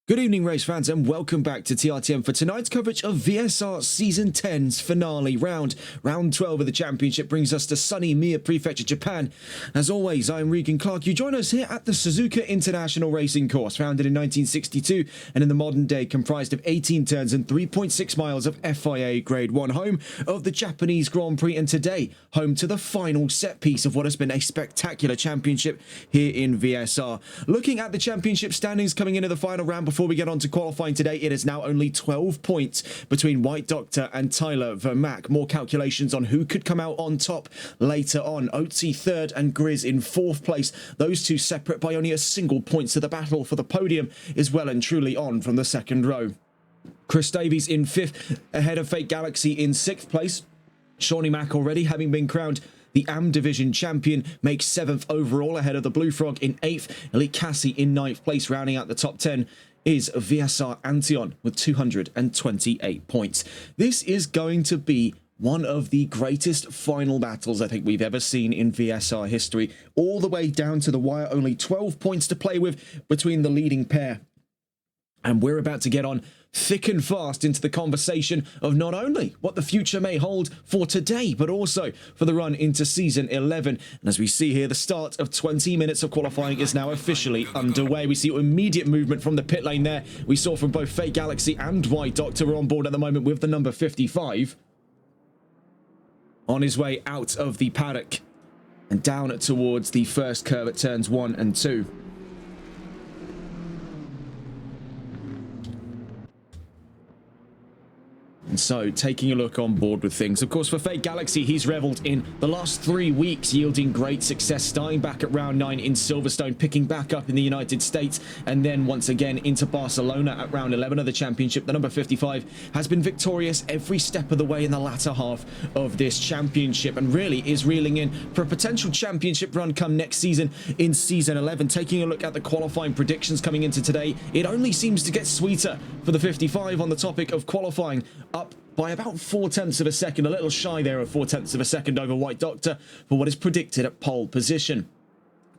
Good evening, race fans, and welcome back to TRTM for tonight's coverage of VSR Season 10's finale round. Round 12 of the championship brings us to sunny Mie Prefecture, Japan. As always, I'm Regan Clark. You join us here at the Suzuka International Racing Course, founded in 1962 and in the modern day comprised of 18 turns and 3.6 miles of FIA Grade 1, home of the Japanese Grand Prix, and today home to the final set piece of what has been a spectacular championship here in VSR. Looking at the championship standings coming into the final round, before we get on to qualifying today, it is now only 12 points between White Doctor and Tyler Vermack. More calculations on who could come out on top later on. Otzi third and Grizz in fourth place. Those two separate by only a single point, so the battle for the podium is well and truly on from the second row. Chris Davies in fifth, ahead of Fate Galaxy in sixth place. Shawnee Mack, already having been crowned the AM Division champion, makes 7th overall ahead of the Blue Frog in 8th. Elite Cassie in 9th place. Rounding out the top 10 is VSR Antion with 228 points. This is going to be one of the greatest final battles I think we've ever seen in VSR history. All the way down to the wire, only 12 points to play with between the leading pair. And we're about to get on thick and fast into the conversation of not only what the future may hold for today, but also for the run into Season 11. And as we see here, the start of 20 minutes of qualifying is now officially underway. We see immediate movement from the pit lane there. We saw from both Fate Galaxy and White Doctor are on board at the moment with the number 55. On his way out of the paddock and down towards the first curve at turns 1 and 2. And so, taking a look on board with things. Of course, for Fate Galaxy, he's reveled in the last 3 weeks, yielding great success, starting back at round 9 in Silverstone, picking back up in the United States, and then once again into Barcelona at round 11 of the championship. The number 55 has been victorious every step of the way in the latter half of this championship, and really is reeling in for a potential championship run come next season in Season 11. Taking a look at the qualifying predictions coming into today, it only seems to get sweeter for the 55 on the topic of qualifying, up by about 0.4 of a second, a little shy there of 0.4 of a second over White Doctor for what is predicted at pole position.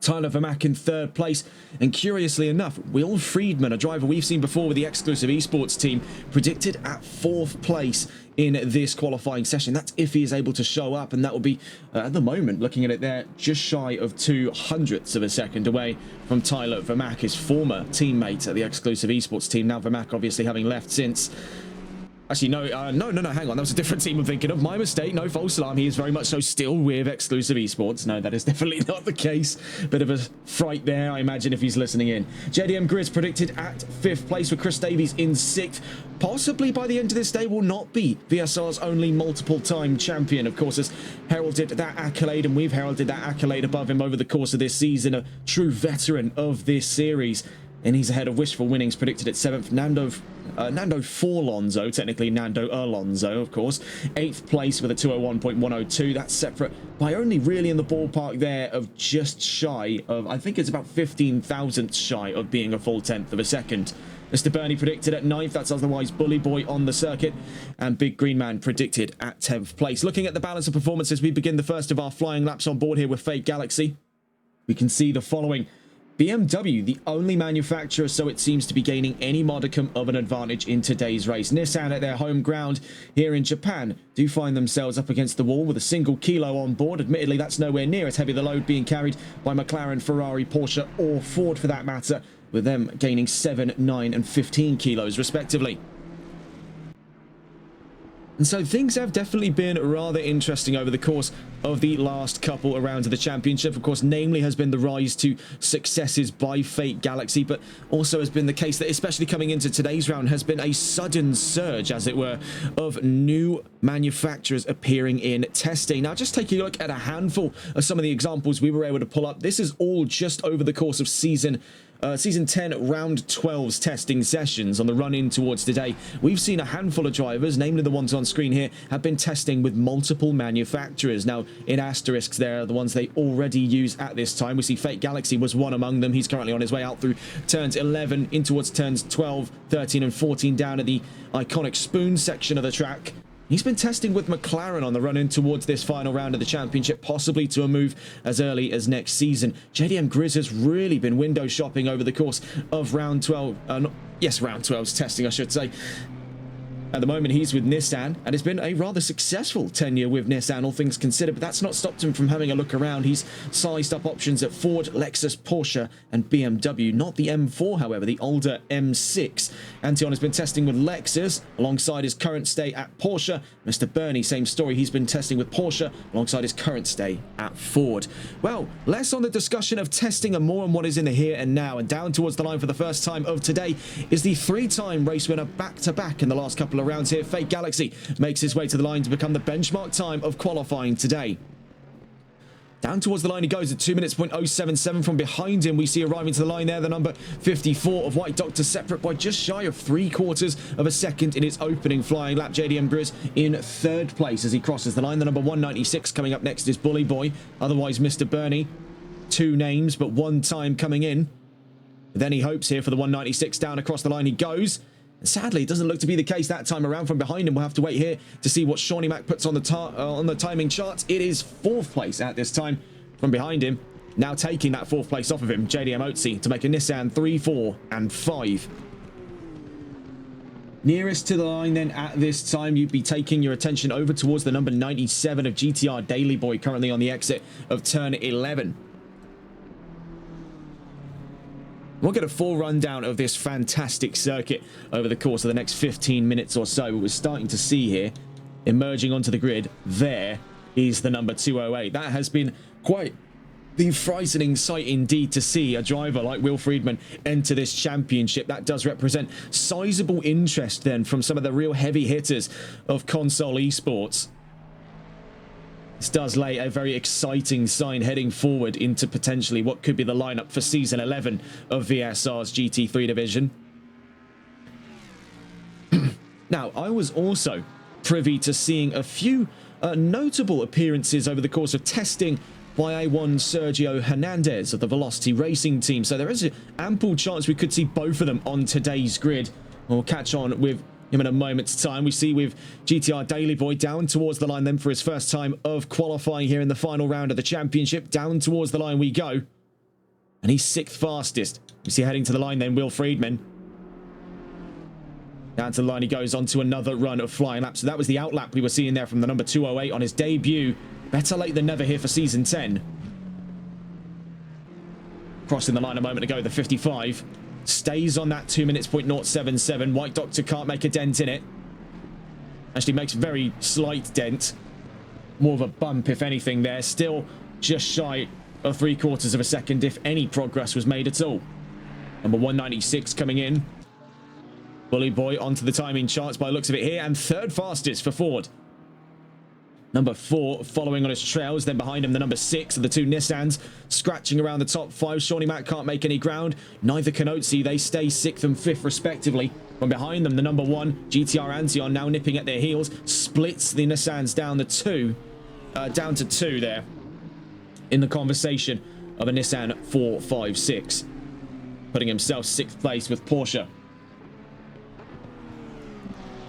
Tyler Vermack in third place, and curiously enough, Will Friedman, a driver we've seen before with the exclusive esports team, predicted at 4th place in this qualifying session. That's if he is able to show up, and that will be, at the moment, looking at it there, just shy of 0.02 of a second away from Tyler Vermack, his former teammate at the exclusive esports team. Now Vermack obviously having left since... Actually, no, hang on. That was a different team I'm thinking of. My mistake. No, false alarm. He is very much so still with exclusive esports. No, that is definitely not the case. Bit of a fright there, I imagine, if he's listening in. JDM Grizz predicted at 5th place with Chris Davies in 6th. Possibly by the end of this day will not be VSR's only multiple-time champion. Of course, has heralded that accolade, and we've heralded that accolade above him over the course of this season. A true veteran of this series. And he's ahead of Wishful Winnings, predicted at 7th. Nando Forlonzo, technically Nando Alonso, of course. 8th place with a 201.102. That's separate by only really in the ballpark there of just shy of, I think it's about 15 thousandths shy of being a full 10th of a second. Mr. Bernie predicted at 9th. That's otherwise Bully Boy on the circuit. And Big Green Man predicted at 10th place. Looking at the balance of performances, we begin the first of our flying laps on board here with Fate Galaxy. We can see the following. BMW, the only manufacturer, so it seems to be gaining any modicum of an advantage in today's race. Nissan at their home ground here in Japan do find themselves up against the wall with a single kilo on board. Admittedly, that's nowhere near as heavy the load being carried by McLaren, Ferrari, Porsche, or Ford for that matter, with them gaining 7, 9, and 15 kilos respectively. And so things have definitely been rather interesting over the course of the last couple of rounds of the championship. Of course, namely has been the rise to successes by Fate Galaxy, but also has been the case that, especially coming into today's round, has been a sudden surge, as it were, of new manufacturers appearing in testing. Now, just taking a look at a handful of some of the examples we were able to pull up. This is all just over the course of Season 10 round 12's testing sessions on the run in towards today. We've seen a handful of drivers, namely the ones on screen here, have been testing with multiple manufacturers. Now, in asterisks, there are the ones they already use at this time. We see Fate Galaxy was one among them. He's currently on his way out through turns 11 in towards turns 12, 13, and 14 down at the iconic spoon section of the track. He's been testing with McLaren on the run in towards this final round of the championship, possibly to a move as early as next season. JDM Grizz has really been window shopping over the course of round 12. Round 12's testing, I should say. At the moment, he's with Nissan, and it's been a rather successful tenure with Nissan, all things considered, but that's not stopped him from having a look around. He's sized up options at Ford, Lexus, Porsche, and BMW. Not the M4, however, the older M6. Antion has been testing with Lexus, alongside his current stay at Porsche. Mr. Bernie, same story. He's been testing with Porsche, alongside his current stay at Ford. Well, less on the discussion of testing and more on what is in the here and now. And down towards the line for the first time of today is the three-time race winner back-to-back in the last couple of rounds here. Fake Galaxy makes his way to the line to become the benchmark time of qualifying today. Down towards the line he goes at 2 minutes, .077. From behind him, we see arriving to the line there the number 54 of White Doctor, separate by just shy of 3/4 of a second in its opening flying lap. JDM Grizz in third place as he crosses the line. The number 196 coming up next is Bully Boy, otherwise Mr. Bernie. Two names, but one time coming in. But then he hopes here for the 196. Down across the line he goes. And sadly, it doesn't look to be the case that time around. From behind him, we'll have to wait here to see what Shawnee Mac puts on the timing charts. It is fourth place at this time. From behind him, now taking that fourth place off of him, JDM Otzi to make a Nissan 3, 4, and 5. Nearest to the line then at this time, you'd be taking your attention over towards the number 97 of GTR Daily Boy, currently on the exit of turn 11. We'll get a full rundown of this fantastic circuit over the course of the next 15 minutes or so. We're starting to see here, emerging onto the grid, there is the number 208. That has been quite the frightening sight indeed to see a driver like Will Friedman enter this championship. That does represent sizable interest then from some of the real heavy hitters of console esports. This does lay a very exciting sign heading forward into potentially what could be the lineup for Season 11 of VSR's GT3 division. Now, I was also privy to seeing a few notable appearances over the course of testing by A1 Sergio Hernandez of the Velocity Racing team. So there is an ample chance we could see both of them on today's grid. We'll catch on with him in a moment's time. We see with GTR Daily Boy down towards the line then for his first time of qualifying here in the final round of the championship. Down towards the line we go. And he's sixth fastest. We see heading to the line then Will Friedman. Down to the line he goes on to another run of flying laps. So that was the outlap we were seeing there from the number 208 on his debut. Better late than never here for Season 10. Crossing the line a moment ago, the 55. Stays on that 2 minutes, .077. White Doctor can't make a dent in it. Actually makes a very slight dent. More of a bump, if anything, there. Still just shy of 3/4 of a second, if any progress was made at all. Number 196 coming in. Bully Boy onto the timing charts by the looks of it here. And third fastest for Ford. Number 4 following on his trails. Then behind him, the number 6 of the two Nissans. Scratching around the top 5. Shawnee Mac can't make any ground. Neither can Otzi. They stay 6th and 5th respectively. From behind them, the number 1, GTR Antion, now nipping at their heels. Splits the Nissans down to 2 there. In the conversation of a Nissan 456. Putting himself 6th place with Porsche.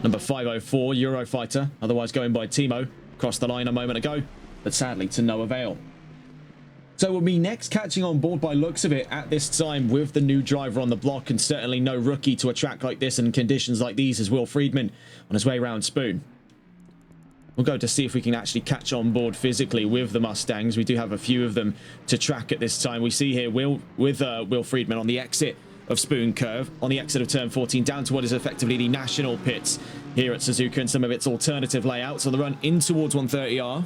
Number 504, Eurofighter, otherwise going by Timo. Crossed the line a moment ago, but sadly to no avail. So we'll be next catching on board by looks of it at this time with the new driver on the block, and certainly no rookie to a track like this and conditions like these as Will Friedman on his way around Spoon. We'll go to see if we can actually catch on board physically with the Mustangs. We do have a few of them to track at this time. We see here Will Friedman on the exit of Spoon Curve, on the exit of turn 14, down to what is effectively the national pits here at Suzuka and some of its alternative layouts on the run in towards 130R.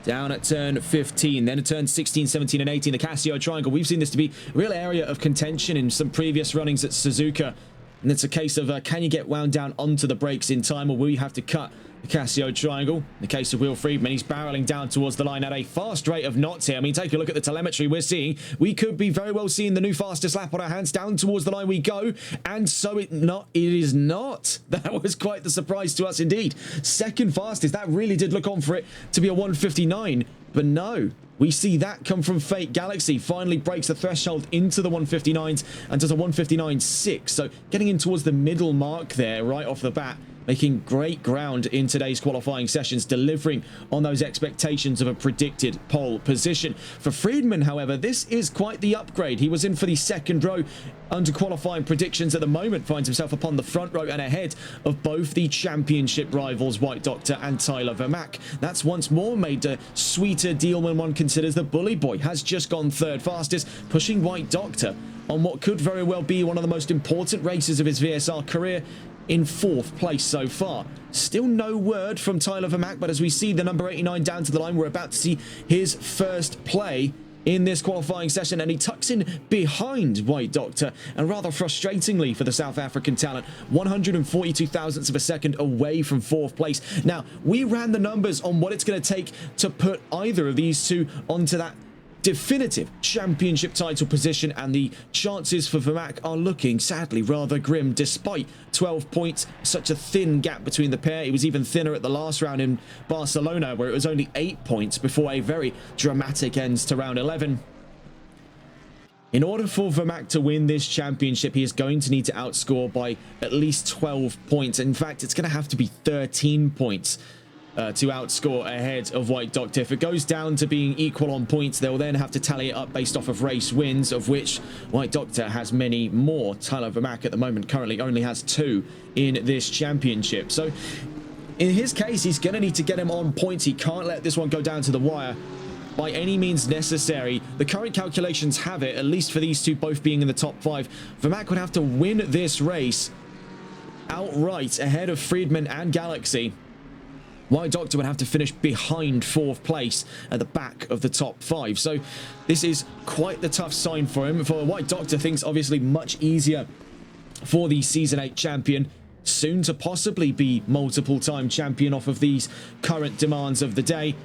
Down at turn 15, then at turn 16, 17, and 18, the Casio Triangle. We've seen this to be a real area of contention in some previous runnings at Suzuka. And it's a case of can you get wound down onto the brakes in time, or will you have to cut the Casio Triangle? In the case of Will Friedman, he's barreling down towards the line at a fast rate of knots here. I mean, take a look at the telemetry we're seeing. We could be very well seeing the new fastest lap on our hands. Down towards the line we go. And so it is not. That was quite the surprise to us indeed. Second fastest. That really did look on for it to be a 159. But no, we see that come from Fake Galaxy. Finally breaks the threshold into the 159s and does a 159.6. So getting in towards the middle mark there right off the bat. making great ground in today's qualifying sessions, delivering on those expectations of a predicted pole position. For Friedman, however, this is quite the upgrade. He was in for the second row under qualifying predictions. At the moment finds himself upon the front row and ahead of both the championship rivals White Doctor and Tyler Vermaak. That's once more made a sweeter deal when one considers that Bully Boy has just gone third fastest, pushing White Doctor on what could very well be one of the most important races of his VSR career in fourth place so far. Still no word from Tyler Vermaak, but as we see the number 89 down to the line, we're about to see his first play in this qualifying session, and he tucks in behind White Doctor, and rather frustratingly for the South African talent, 142 thousandths of a second away from fourth place. Now, we ran the numbers on what it's going to take to put either of these two onto that definitive championship title position, and the chances for Vermaak are looking sadly rather grim despite 12 points, such a thin gap between the pair. It was even thinner at the last round in Barcelona, where it was only 8 points before a very dramatic end to round 11. In order for Vermaak to win this championship, he is going to need to outscore by at least 12 points. In fact, it's going to have to be 13 points to outscore ahead of White Doctor. If it goes down to being equal on points, they'll then have to tally it up based off of race wins, of which White Doctor has many more. Tyler Vermaak at the moment currently only has 2 in this championship. So in his case, he's going to need to get him on points. He can't let this one go down to the wire by any means necessary. The current calculations have it, at least for these two both being in the top 5, Vermaak would have to win this race outright ahead of Friedman and Galaxy. White Doctor would have to finish behind fourth place at the back of the top 5. So this is quite the tough sign for him. For White Doctor, things obviously much easier for the Season 8 champion, soon to possibly be multiple-time champion off of these current demands of the day.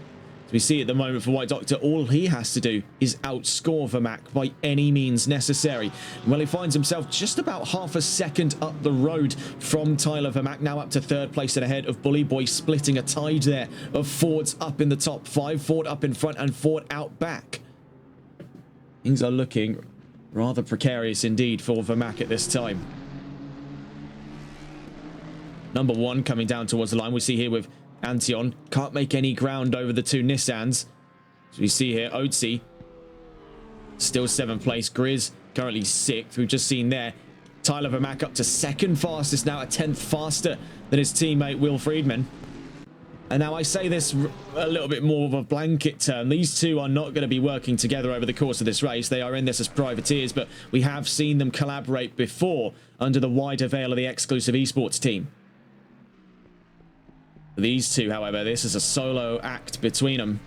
As we see at the moment for White Doctor, all he has to do is outscore Vermaak by any means necessary. Well, he finds himself just about half a second up the road from Tyler Vermaak, now up to third place and ahead of Bully Boy, splitting a tide there of Fords up in the top 5, Ford up in front and Ford out back. Things are looking rather precarious indeed for Vermaak at this time. Number 1 coming down towards the line. We see here with Antion, can't make any ground over the 2 Nissans. So we see here, Otzi, still 7th place. Grizz, currently 6th. We've just seen there. Tyler Vermaak up to 2nd fastest, now a 10th faster than his teammate Will Friedman. And now I say this a little bit more of a blanket term. These two are not going to be working together over the course of this race. They are in this as privateers, but we have seen them collaborate before under the wider veil of the exclusive esports team. These two, however, this is a solo act between them.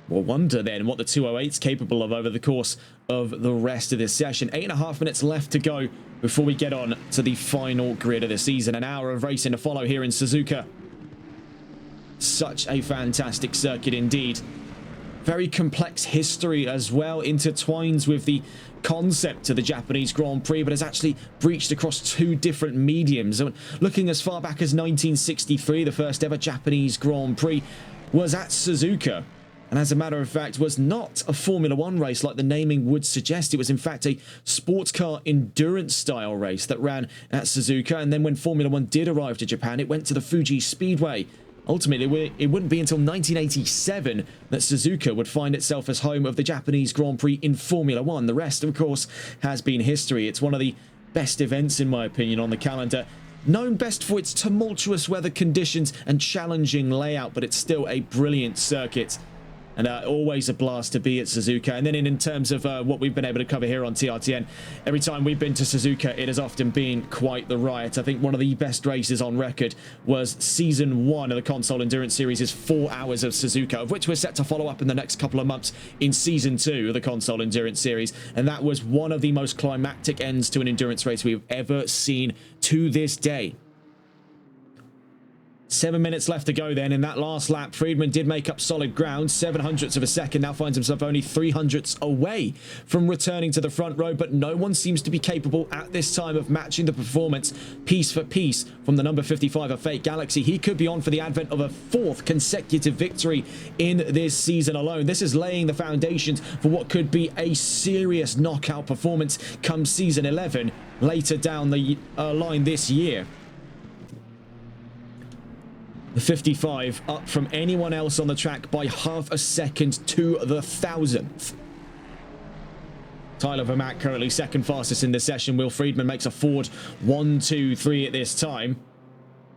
We'll wonder then what the 208's capable of over the course of the rest of this session. 8.5 minutes left to go before we get on to the final grid of the season. An hour of racing to follow here in Suzuka. Such a fantastic circuit indeed. Very complex history as well, intertwines with the concept of the Japanese Grand Prix, but has actually breached across 2 different mediums. Looking as far back as 1963, the first ever Japanese Grand Prix was at Suzuka, and as a matter of fact was not a Formula 1 race like the naming would suggest. It was in fact a sports car endurance style race that ran at Suzuka, and then when Formula 1 did arrive to Japan, it went to the Fuji Speedway. Ultimately, it wouldn't be until 1987 that Suzuka would find itself as home of the Japanese Grand Prix in Formula 1. The rest, of course, has been history. It's one of the best events, in my opinion, on the calendar. Known best for its tumultuous weather conditions and challenging layout, but it's still a brilliant circuit. And always a blast to be at Suzuka. And then in terms of what we've been able to cover here on TRTN, every time we've been to Suzuka, it has often been quite the riot. I think one of the best races on record was Season 1 of the Console Endurance Series is 4 hours of Suzuka, of which we're set to follow up in the next couple of months in Season 2 of the Console Endurance Series. And that was one of the most climactic ends to an endurance race we've ever seen to this day. 7 minutes left to go then in that last lap. Friedman did make up solid ground, 700ths of a second, now finds himself only 300ths away from returning to the front row, but no one seems to be capable at this time of matching the performance piece for piece from the number 55 of Fate Galaxy. He could be on for the advent of a 4th consecutive victory in this season alone. This is laying the foundations for what could be a serious knockout performance come Season 11 later down the line this year. The 55 up from anyone else on the track by half a second to the 1,000th. Tyler Vermack currently second fastest in this session. Will Friedman makes a Ford 1-2-3 at this time.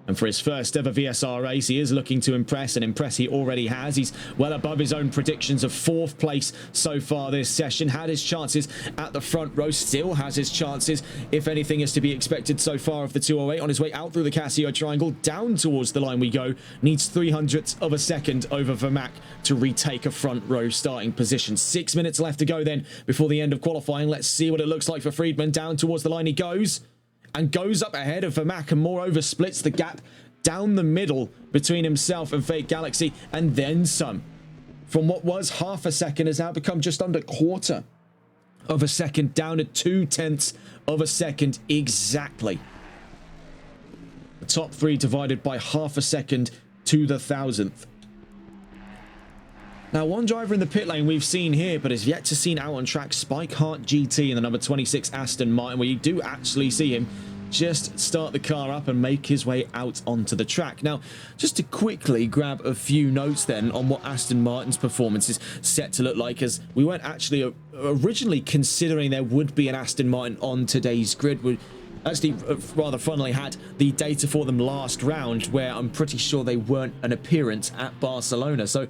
And for his first ever VSR race, he is looking to impress, and impress he already has. He's well above his own predictions of 4th place so far this session. Had his chances at the front row, still has his chances, if anything is to be expected so far of the 208. On his way out through the Casio triangle, down towards the line we go. Needs 0.03 of a second over Vermack to retake a front row starting position. 6 minutes left to go then before the end of qualifying. Let's see what it looks like for Friedman. Down towards the line he goes. And goes up ahead of Vermack, and moreover splits the gap down the middle between himself and Fake Galaxy, and then some. From what was half a second has now become just under 1/4 of a second, down to 0.2 of a second exactly. The top 3 divided by half a second to the 1,000th. Now, one driver in the pit lane we've seen here, but is yet to seen out on track, Spike Hart GT in the number 26 Aston Martin, where you do actually see him just start the car up and make his way out onto the track. Now, just to quickly grab a few notes then on what Aston Martin's performance is set to look like, as we weren't actually originally considering there would be an Aston Martin on today's grid. We actually rather funnily had the data for them last round, where I'm pretty sure they weren't an appearance at Barcelona. So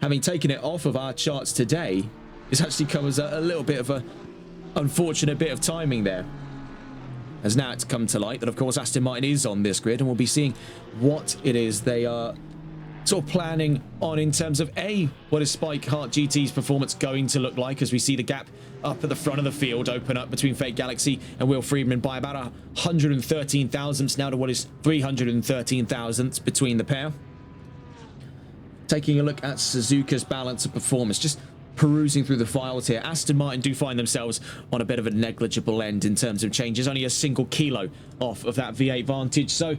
having taken it off of our charts today, this actually covers a little bit of a unfortunate bit of timing there. As now it's come to light that, of course, Aston Martin is on this grid, and we'll be seeing what it is they are sort of planning on in terms of what is Spike Hart GT's performance going to look like, as we see the gap up at the front of the field open up between Fake Galaxy and Will Friedman by about 113 thousandths now to what is 313 thousandths between the pair. Taking a look at Suzuka's balance of performance, just perusing through the files here, Aston Martin do find themselves on a bit of a negligible end in terms of changes, only a single kilo off of that V8 Vantage, so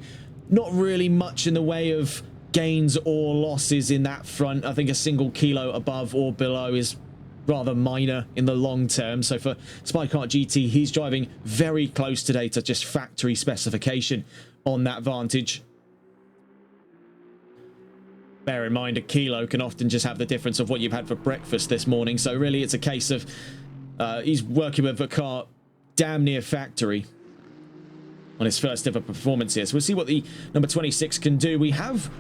not really much in the way of gains or losses in that front. I think a single kilo above or below is rather minor in the long term. So for Spike Hart GT, he's driving very close today to just factory specification on that Vantage. Bear in mind, a kilo can often just have the difference of what you've had for breakfast this morning. So really, it's a case of he's working with a car damn near factory on his first ever performance here. So we'll see what the number 26 can do. We have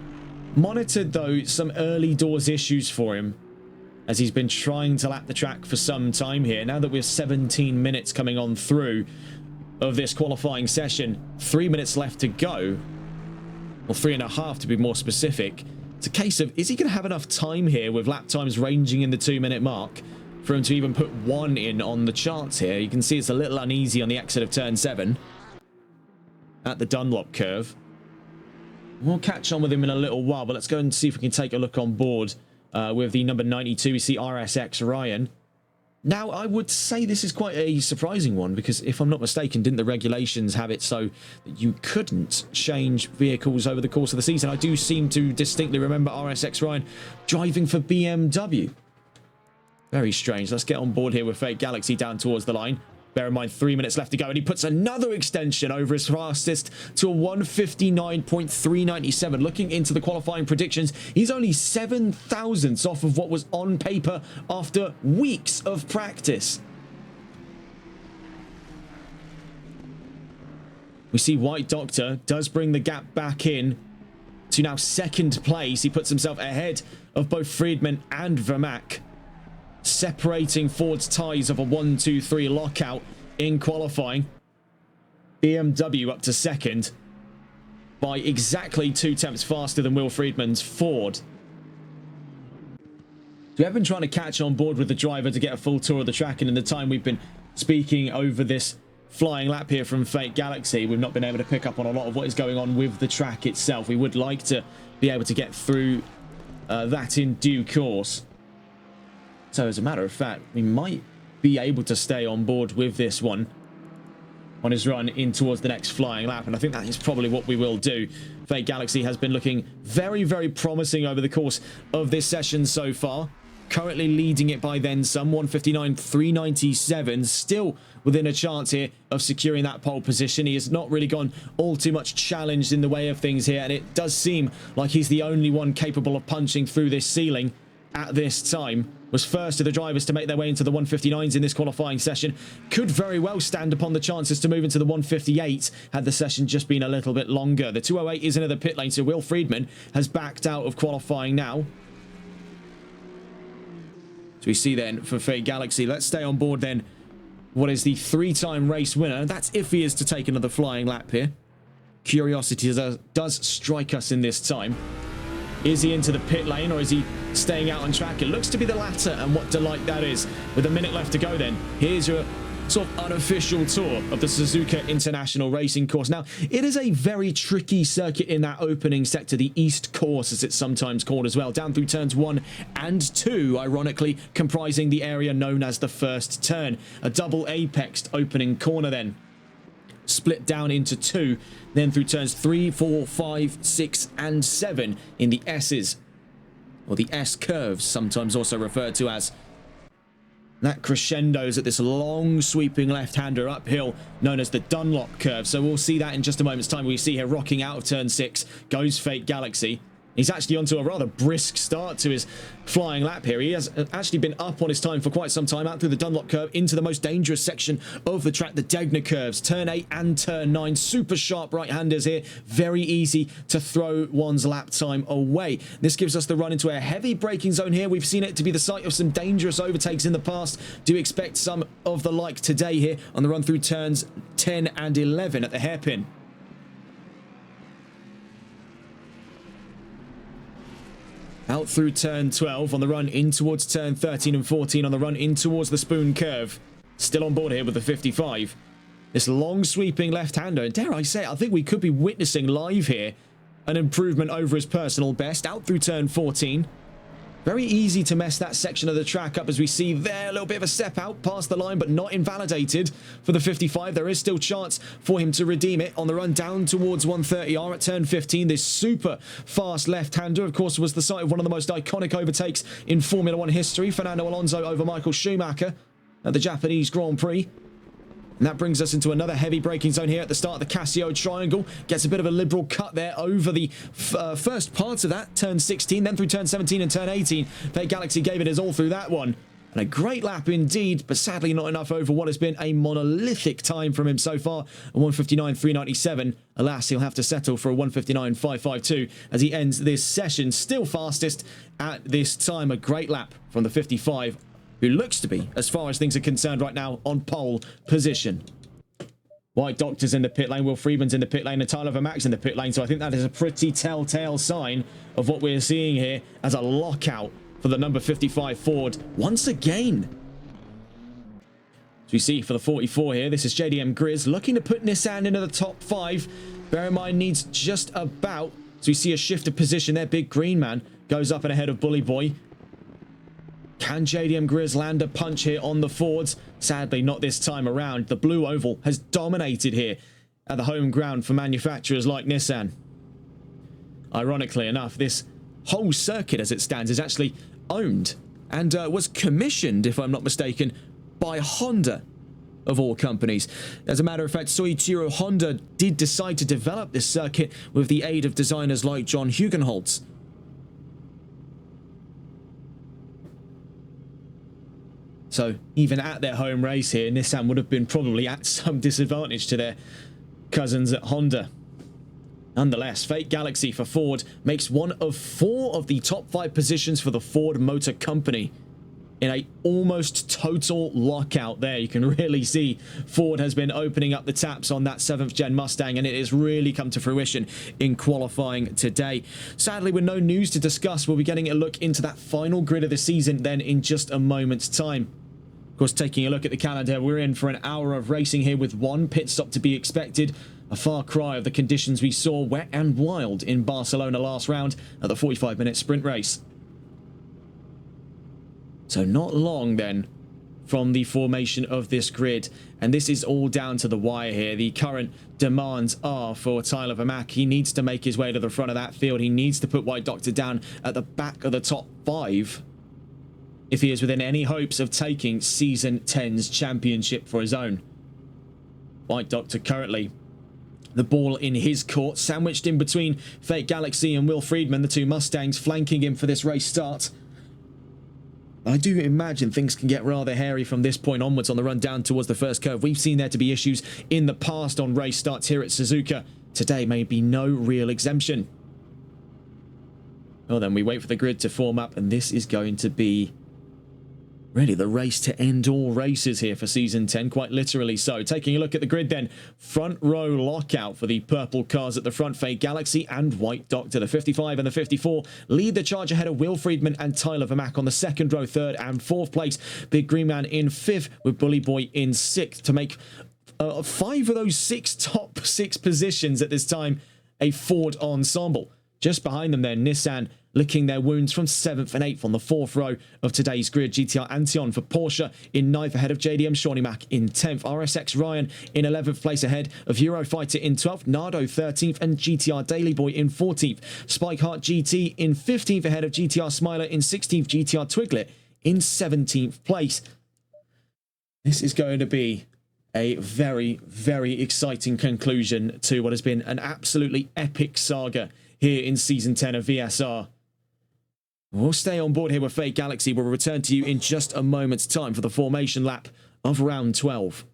monitored, though, some early doors issues for him, as he's been trying to lap the track for some time here. Now that we're 17 minutes coming on through of this qualifying session, 3 minutes left to go, or 3.5 to be more specific. It's a case of, is he going to have enough time here with lap times ranging in the 2-minute mark for him to even put 1 in on the charts here? You can see it's a little uneasy on the exit of turn 7 at the Dunlop curve. We'll catch on with him in a little while, but let's go and see if we can take a look on board with the number 92. We see RSX Ryan. Now, I would say this is quite a surprising one, because if I'm not mistaken, didn't the regulations have it so that you couldn't change vehicles over the course of the season? I do seem to distinctly remember RSX Ryan driving for BMW. Very strange. Let's get on board here with Fake Galaxy down towards the line. Bear in mind, 3 minutes left to go, and he puts another extension over his fastest to a 1:59.397. Looking into the qualifying predictions, he's only 7 thousandths off of what was on paper after weeks of practice. We see White Doctor does bring the gap back in to now second place. He puts himself ahead of both Friedman and Vermack, separating Ford's ties of a 1-2-3 lockout in qualifying. BMW up to second by exactly 2 tenths faster than Will Friedman's Ford. We have been trying to catch on board with the driver to get a full tour of the track, and in the time we've been speaking over this flying lap here from Fake Galaxy, we've not been able to pick up on a lot of what is going on with the track itself. We would like to be able to get through that in due course. So as a matter of fact, we might be able to stay on board with this one on his run in towards the next flying lap, and I think that is probably what we will do. Fake Galaxy has been looking very, very promising over the course of this session so far. currently leading it by then some, 159.397, still within a chance here of securing that pole position. He has not really gone all too much challenged in the way of things here, and it does seem like he's the only one capable of punching through this ceiling at this time. Was first of the drivers to make their way into the 159s in this qualifying session. Could very well stand upon the chances to move into the 158 had the session just been a little bit longer. The 208 is into the pit lane, so Will Friedman has backed out of qualifying now. So we see then for Fate Galaxy, let's stay on board then. What is the 3-time race winner? That's if he is to take another flying lap here. Curiosity does strike us in this time. Is he into the pit lane or is he staying out on track? It looks to be the latter, and what delight that is. With a minute left to go then, here's your sort of unofficial tour of the Suzuka International Racing Course. Now, it is a very tricky circuit in that opening sector, the East Course as it's sometimes called as well, down through turns 1 and 2, ironically comprising the area known as the first turn. A double apexed opening corner then, split down into 2, then through turns 3, 4, 5, 6, and 7 in the S's, or the S curves, sometimes also referred to as. That crescendos at this long sweeping left-hander uphill known as the Dunlop curve. So we'll see that in just a moment's time. We see here rocking out of turn 6 goes Fate Galaxy. He's actually onto a rather brisk start to his flying lap here. He has actually been up on his time for quite some time, out through the Dunlop curve into the most dangerous section of the track, the Degner curves, turn 8 and turn 9. Super sharp right-handers here. Very easy to throw one's lap time away. This gives us the run into a heavy braking zone here. We've seen it to be the site of some dangerous overtakes in the past. Do expect some of the like today here on the run through turns 10 and 11 at the hairpin. Out through turn 12 on the run in towards turn 13 and 14 on the run in towards the Spoon curve. Still on board here with the 55. This long sweeping left-hander, and dare I say, I think we could be witnessing live here an improvement over his personal best. Out through turn 14. Very easy to mess that section of the track up, as we see there. A little bit of a step out past the line, but not invalidated for the 55. There is still chance for him to redeem it on the run down towards 130R at turn 15. This super fast left-hander, of course, was the site of one of the most iconic overtakes in Formula 1 history. Fernando Alonso over Michael Schumacher at the Japanese Grand Prix. And that brings us into another heavy braking zone here at the start of the Casio Triangle. Gets a bit of a liberal cut there over the first part of that, turn 16, then through turn 17 and turn 18. Fate Galaxy gave it his all through that one. And a great lap indeed, but sadly not enough over what has been a monolithic time from him so far. A 159.397. Alas, he'll have to settle for a 159.552 as he ends this session. Still fastest at this time. A great lap from the 55. Who looks to be, as far as things are concerned right now, on pole position. White Doctor's in the pit lane, Will Friedman's in the pit lane, and Tyler Vermack's in the pit lane, so I think that is a pretty telltale sign of what we're seeing here as a lockout for the number 55 Ford once again. As we see for the 44 here, this is JDM Grizz looking to put Nissan into the top 5. Bear in mind, needs just about. So we see a shift of position there. Big Green Man goes up and ahead of Bully Boy. Can JDM Grizz land a punch here on the Fords? Sadly, not this time around. The blue oval has dominated here at the home ground for manufacturers like Nissan. Ironically enough, this whole circuit as it stands is actually owned and was commissioned, if I'm not mistaken, by Honda, of all companies. As a matter of fact, Soichiro Honda did decide to develop this circuit with the aid of designers like John Hugenholtz. So even at their home race here, Nissan would have been probably at some disadvantage to their cousins at Honda. Nonetheless, Fate Galaxy for Ford makes one of 4 of the top 5 positions for the Ford Motor Company in a almost total lockout there. You can really see Ford has been opening up the taps on that 7th gen Mustang, and it has really come to fruition in qualifying today. Sadly, with no news to discuss, we'll be getting a look into that final grid of the season then in just a moment's time. Of course, taking a look at the calendar, we're in for an hour of racing here with 1 pit stop to be expected. A far cry of the conditions we saw wet and wild in Barcelona last round at the 45-minute sprint race. So not long then from the formation of this grid, and this is all down to the wire here. The current demands are for Tyler Vermack. He needs to make his way to the front of that field. He needs to put White Doctor down at the back of the top 5 if he is within any hopes of taking Season 10's championship for his own. White Doctor currently the ball in his court, sandwiched in between Fake Galaxy and Will Friedman, the two Mustangs flanking him for this race start. I do imagine things can get rather hairy from this point onwards on the run down towards the first curve. We've seen there to be issues in the past on race starts here at Suzuka. Today may be no real exemption. Well then, we wait for the grid to form up, and this is going to be really the race to end all races here for Season 10, quite literally so. Taking a look at the grid then, front row lockout for the purple cars at the front. Fake Galaxy and White Doctor, the 55 and the 54, lead the charge ahead of Will Friedman and Tyler Vermack on the second row, third and fourth place. Big Green Man in fifth with Bully Boy in sixth to make 5 of those top 6 positions at this time a Ford ensemble. Just behind them then, Nissan licking their wounds from 7th and 8th on the 4th row of today's grid. GTR Antion for Porsche in 9th ahead of JDM Shawnee Mac in 10th. RSX Ryan in 11th place ahead of Eurofighter in 12th. Nardo 13th and GTR Daily Boy in 14th. Spike Heart GT in 15th ahead of GTR Smiler in 16th. GTR Twiglet in 17th place. This is going to be a very, very exciting conclusion to what has been an absolutely epic saga here in Season 10 of VSR. We'll stay on board here with Fake Galaxy. We'll return to you in just a moment's time for the formation lap of round 12.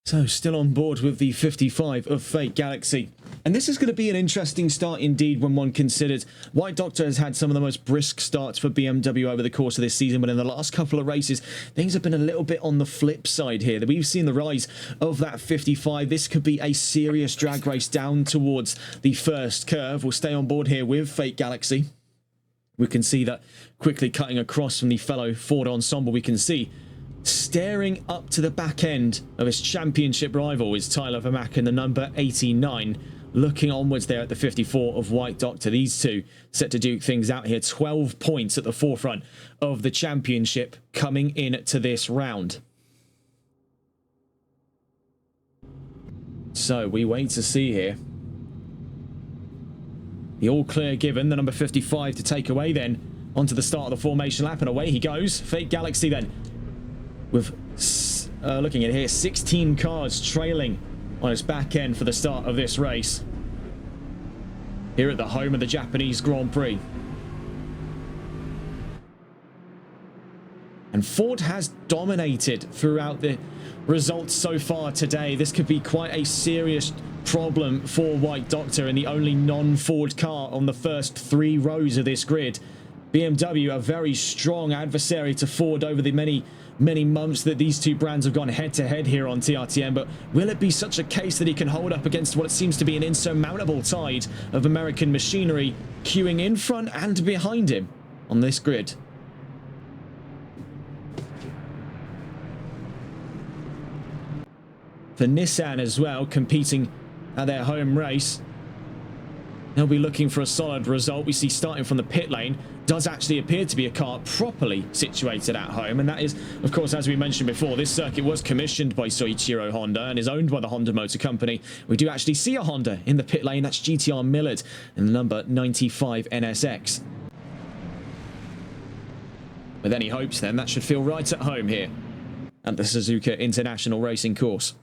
So, still on board with the 55 of Fake Galaxy. And this is going to be an interesting start indeed when one considers White Doctor has had some of the most brisk starts for BMW over the course of this season, but in the last couple of races, things have been a little bit on the flip side here. We've seen the rise of that 55. This could be a serious drag race down towards the first curve. We'll stay on board here with Fake Galaxy. We can see that quickly cutting across from the fellow Ford ensemble, we can see staring up to the back end of his championship rival is Tyler Vermack in the number 89. Looking onwards there at the 54 of White Doctor. These two set to duke things out here. 12 points at the forefront of the championship coming in to this round. So we wait to see here. The all clear given, the number 55 to take away then onto the start of the formation lap, and away he goes. Fake Galaxy then with, looking at here, 16 cars trailing on its back end for the start of this race here at the home of the Japanese Grand Prix. And Ford has dominated throughout the results so far today. This could be quite a serious problem for White Doctor and the only non-Ford car on the first 3 rows of this grid. BMW, a very strong adversary to Ford over the many months that these two brands have gone head-to-head here on TRTM, but will it be such a case that he can hold up against what seems to be an insurmountable tide of American machinery queuing in front and behind him on this grid? For Nissan as well, competing at their home race, they'll be looking for a solid result. We see starting from the pit lane does actually appear to be a car properly situated at home, and that is, of course, as we mentioned before, this circuit was commissioned by Soichiro Honda and is owned by the Honda Motor Company. We do actually see a Honda in the pit lane. That's GTR Millard in the number 95 NSX. With any hopes then, that should feel right at home here at the Suzuka International Racing Course.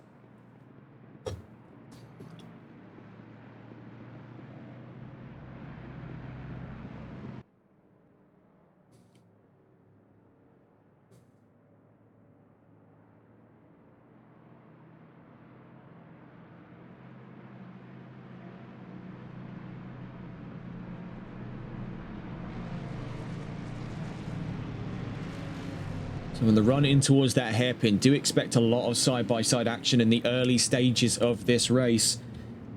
So on the run in towards that hairpin, do expect a lot of side-by-side action in the early stages of this race.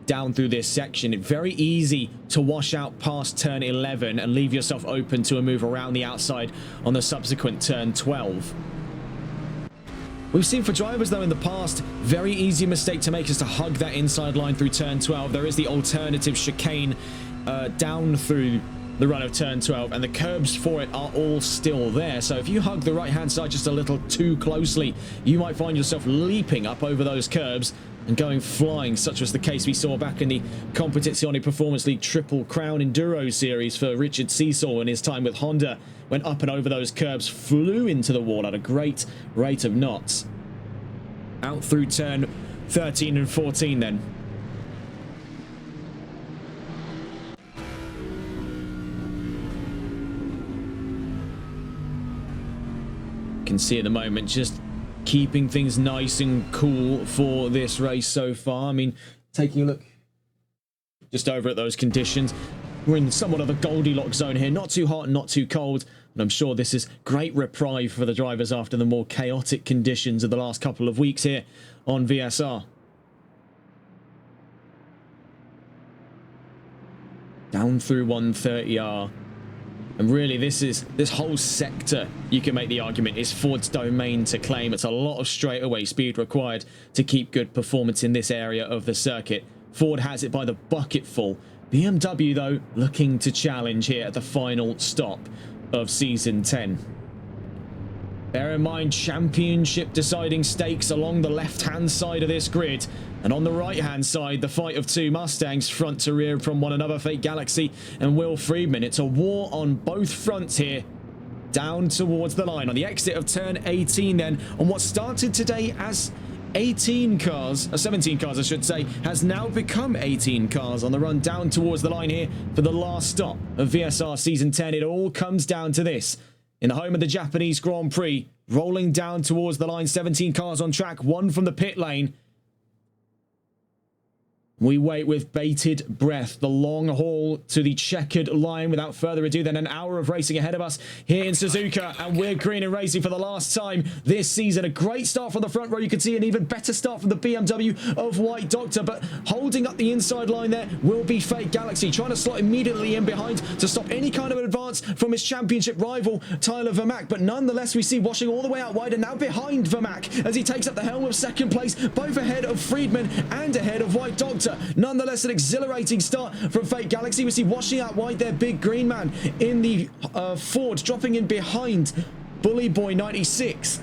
Down through this section, it's very easy to wash out past turn 11 and leave yourself open to a move around the outside on the subsequent turn 12. We've seen for drivers, though, in the past, very easy mistake to make is to hug that inside line through turn 12. There is the alternative chicane down through the run of turn 12, and the curbs for it are all still there. So if you hug the right-hand side just a little too closely, you might find yourself leaping up over those curbs and going flying, such was the case we saw back in the Competizione Performance League Triple Crown Enduro Series for Richard Seesaw in his time with Honda. Went up and over those curbs, flew into the wall at a great rate of knots. Out through turn 13 and 14 then. Can see at the moment just keeping things nice and cool for this race so far. I mean, taking a look just over at those conditions, we're in somewhat of a Goldilocks zone here, not too hot, not too cold, and I'm sure this is great reprieve for the drivers after the more chaotic conditions of the last couple of weeks here on VSR. Down through 130R. And really, this whole sector, you can make the argument, is Ford's domain to claim. It's a lot of straightaway speed required to keep good performance in this area of the circuit. Ford has it by the bucketful. BMW, though, looking to challenge here at the final stop of Season 10. Bear in mind, championship deciding stakes along the left-hand side of this grid. And on the right-hand side, the fight of two Mustangs front to rear from one another, Fake Galaxy and Will Friedman. It's a war on both fronts here, down towards the line. On the exit of turn 18 then, on what started today as 17 cars, I should say, has now become 18 cars on the run down towards the line here for the last stop of VSR Season 10. It all comes down to this. In the home of the Japanese Grand Prix, rolling down towards the line, 17 cars on track, one from the pit lane. We wait with bated breath the long haul to the checkered line. Without further ado, then an hour of racing ahead of us here in Suzuka, and we're green and racing for the last time this season. A great start from the front row. You can see an even better start from the BMW of White Doctor, but holding up the inside line there will be Fake Galaxy, trying to slot immediately in behind to stop any kind of advance from his championship rival Tyler Vermaak. But nonetheless, we see washing all the way out wide and now behind Vermaak as he takes up the helm of second place, both ahead of Friedman and ahead of White Doctor. Nonetheless, an exhilarating start from Fake Galaxy. We see washing out wide there, Big Green Man in the Ford, dropping in behind Bully Boy 96.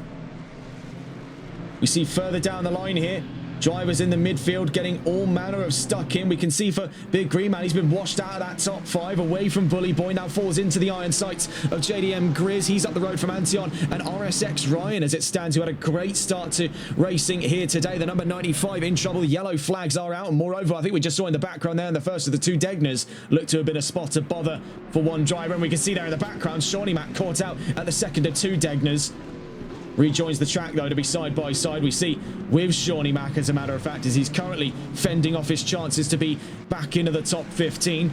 We see further down the line here, drivers in the midfield getting all manner of stuck in. We can see for Big Green Man, he's been washed out of that top five, away from Bully Boy, now falls into the iron sights of JDM Grizz. He's up the road from Antion and RSX Ryan as it stands, who had a great start to racing here today. The number 95 in trouble. Yellow flags are out, and moreover, I think we just saw in the background there in the first of the two Degners looked to have been a spot of bother for one driver, and we can see there in the background Shawnee Mac caught out at the second of two Degners. Rejoins the track, though, to be side by side. We see with Shawnee Mac, as a matter of fact, as he's currently fending off his chances to be back into the top 15.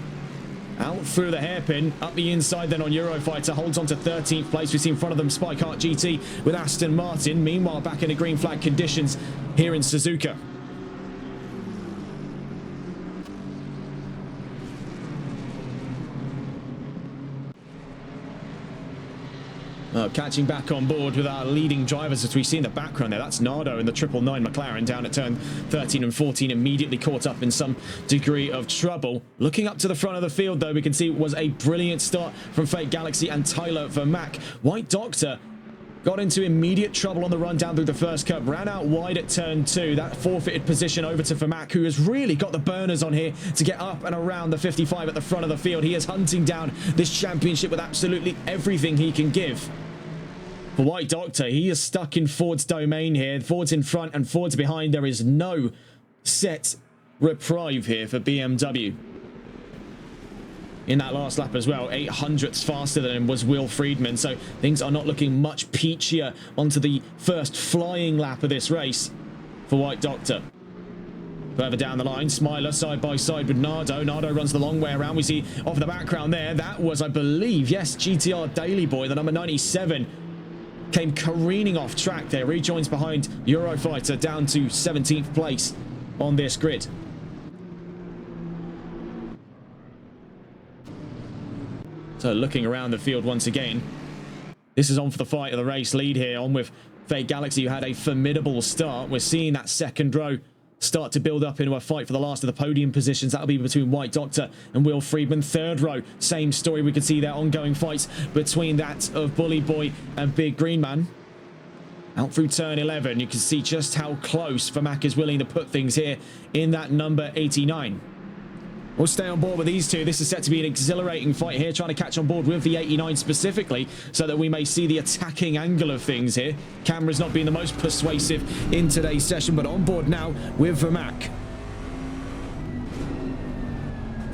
Out through the hairpin, up the inside then on Eurofighter, holds on to 13th place. We see in front of them Spike Heart GT with Aston Martin. Meanwhile, back in the green flag conditions here in Suzuka. Catching back on board with our leading drivers, as we see in the background there. That's Nardo in the 999 McLaren down at turn 13 and 14, immediately caught up in some degree of trouble. Looking up to the front of the field, though, we can see it was a brilliant start from Fake Galaxy and Tyler Vermaak. White Doctor got into immediate trouble on the run down through the first curve, ran out wide at turn 2. That forfeited position over to Vermaak, who has really got the burners on here to get up and around the 55 at the front of the field. He is hunting down this championship with absolutely everything he can give. For White Doctor, he is stuck in Ford's domain here. Ford's in front and Ford's behind. There is no set reprieve here for BMW. In that last lap as well, 800ths faster than him was Will Friedman, so things are not looking much peachier onto the first flying lap of this race for White Doctor. Further down the line, Smiler side by side with Nardo. Nardo runs the long way around. We see off the background there, that was, I believe, yes, GTR Daily Boy, the number 97. came careening off track there. Rejoins behind Eurofighter down to 17th place on this grid. So looking around the field once again, this is on for the fight of the race lead here, on with Fate Galaxy, who had a formidable start. We're seeing that second row start to build up into a fight for the last of the podium positions. That'll be between White Doctor and Will Friedman. Third row, same story. We can see their ongoing fights between that of Bully Boy and Big Green Man. Out through turn 11, you can see just how close Vermaak is willing to put things here in that number 89. We'll stay on board with these two. This is set to be an exhilarating fight here, trying to catch on board with the 89 specifically, so that we may see the attacking angle of things here. Camera's not being the most persuasive in today's session, but on board now with Vermaak.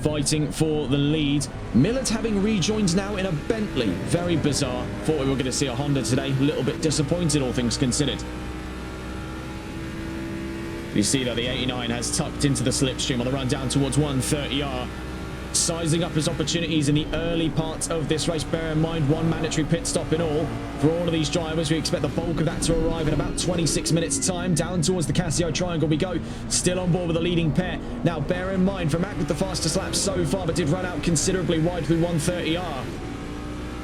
Fighting for the lead. Millard having rejoined now in a Bentley. Very bizarre. Thought we were going to see a Honda today. A little bit disappointed, all things considered. You see that the 89 has tucked into the slipstream on the run down towards 130R. Sizing up his opportunities in the early part of this race. Bear in mind, one mandatory pit stop in all. For all of these drivers, we expect the bulk of that to arrive in about 26 minutes time. Down towards the Casio Triangle we go. Still on board with the leading pair. Now, bear in mind, Vermaak with the fastest lap so far, but did run out considerably wide through 130R.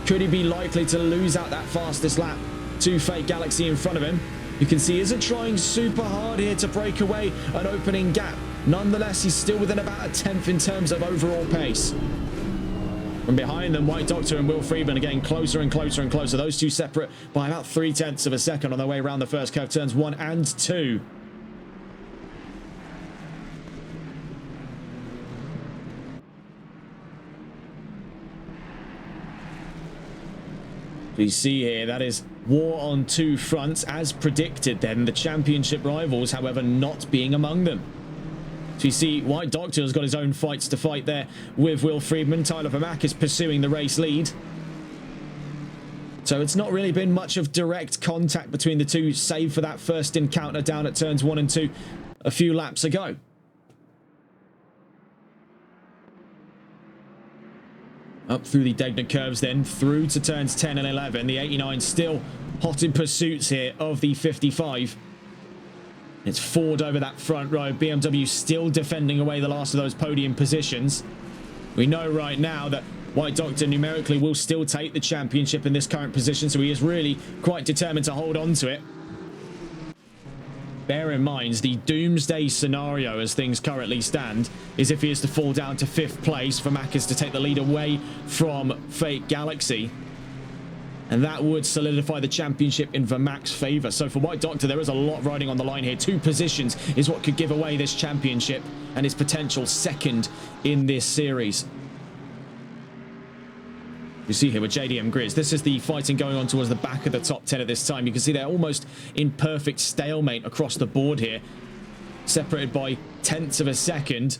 Could he be likely to lose out that fastest lap to Fate Galaxy in front of him? You can see he isn't trying super hard here to break away an opening gap. Nonetheless, he's still within about a tenth in terms of overall pace. From behind them, White Doctor and Will Friedman are getting closer and closer and closer. Those two separate by about 0.3 of a second on their way around the first curve, turns 1 and 2. We see here that is war on two fronts, as predicted then. The championship rivals, however, not being among them. So you see White Doctor has got his own fights to fight there with Will Friedman. Tyler Vermaak is pursuing the race lead. So it's not really been much of direct contact between the two, save for that first encounter down at turns 1 and 2 a few laps ago. Up through the Degner curves then, through to turns 10 and 11. The 89 still hot in pursuits here of the 55. It's Ford over that front row. BMW still defending away the last of those podium positions. We know right now that White Doctor numerically will still take the championship in this current position, so he is really quite determined to hold on to it. Bear in mind, the doomsday scenario as things currently stand is if he is to fall down to 5th place, Vermaak is to take the lead away from Fate Galaxy. And that would solidify the championship in Vermaak's favour. So for White Doctor, there is a lot riding on the line here. 2 positions is what could give away this championship and his potential second in this series. You see here with JDM Grizz, this is the fighting going on towards the back of the top 10 at this time. You can see they're almost in perfect stalemate across the board here, separated by tenths of a second,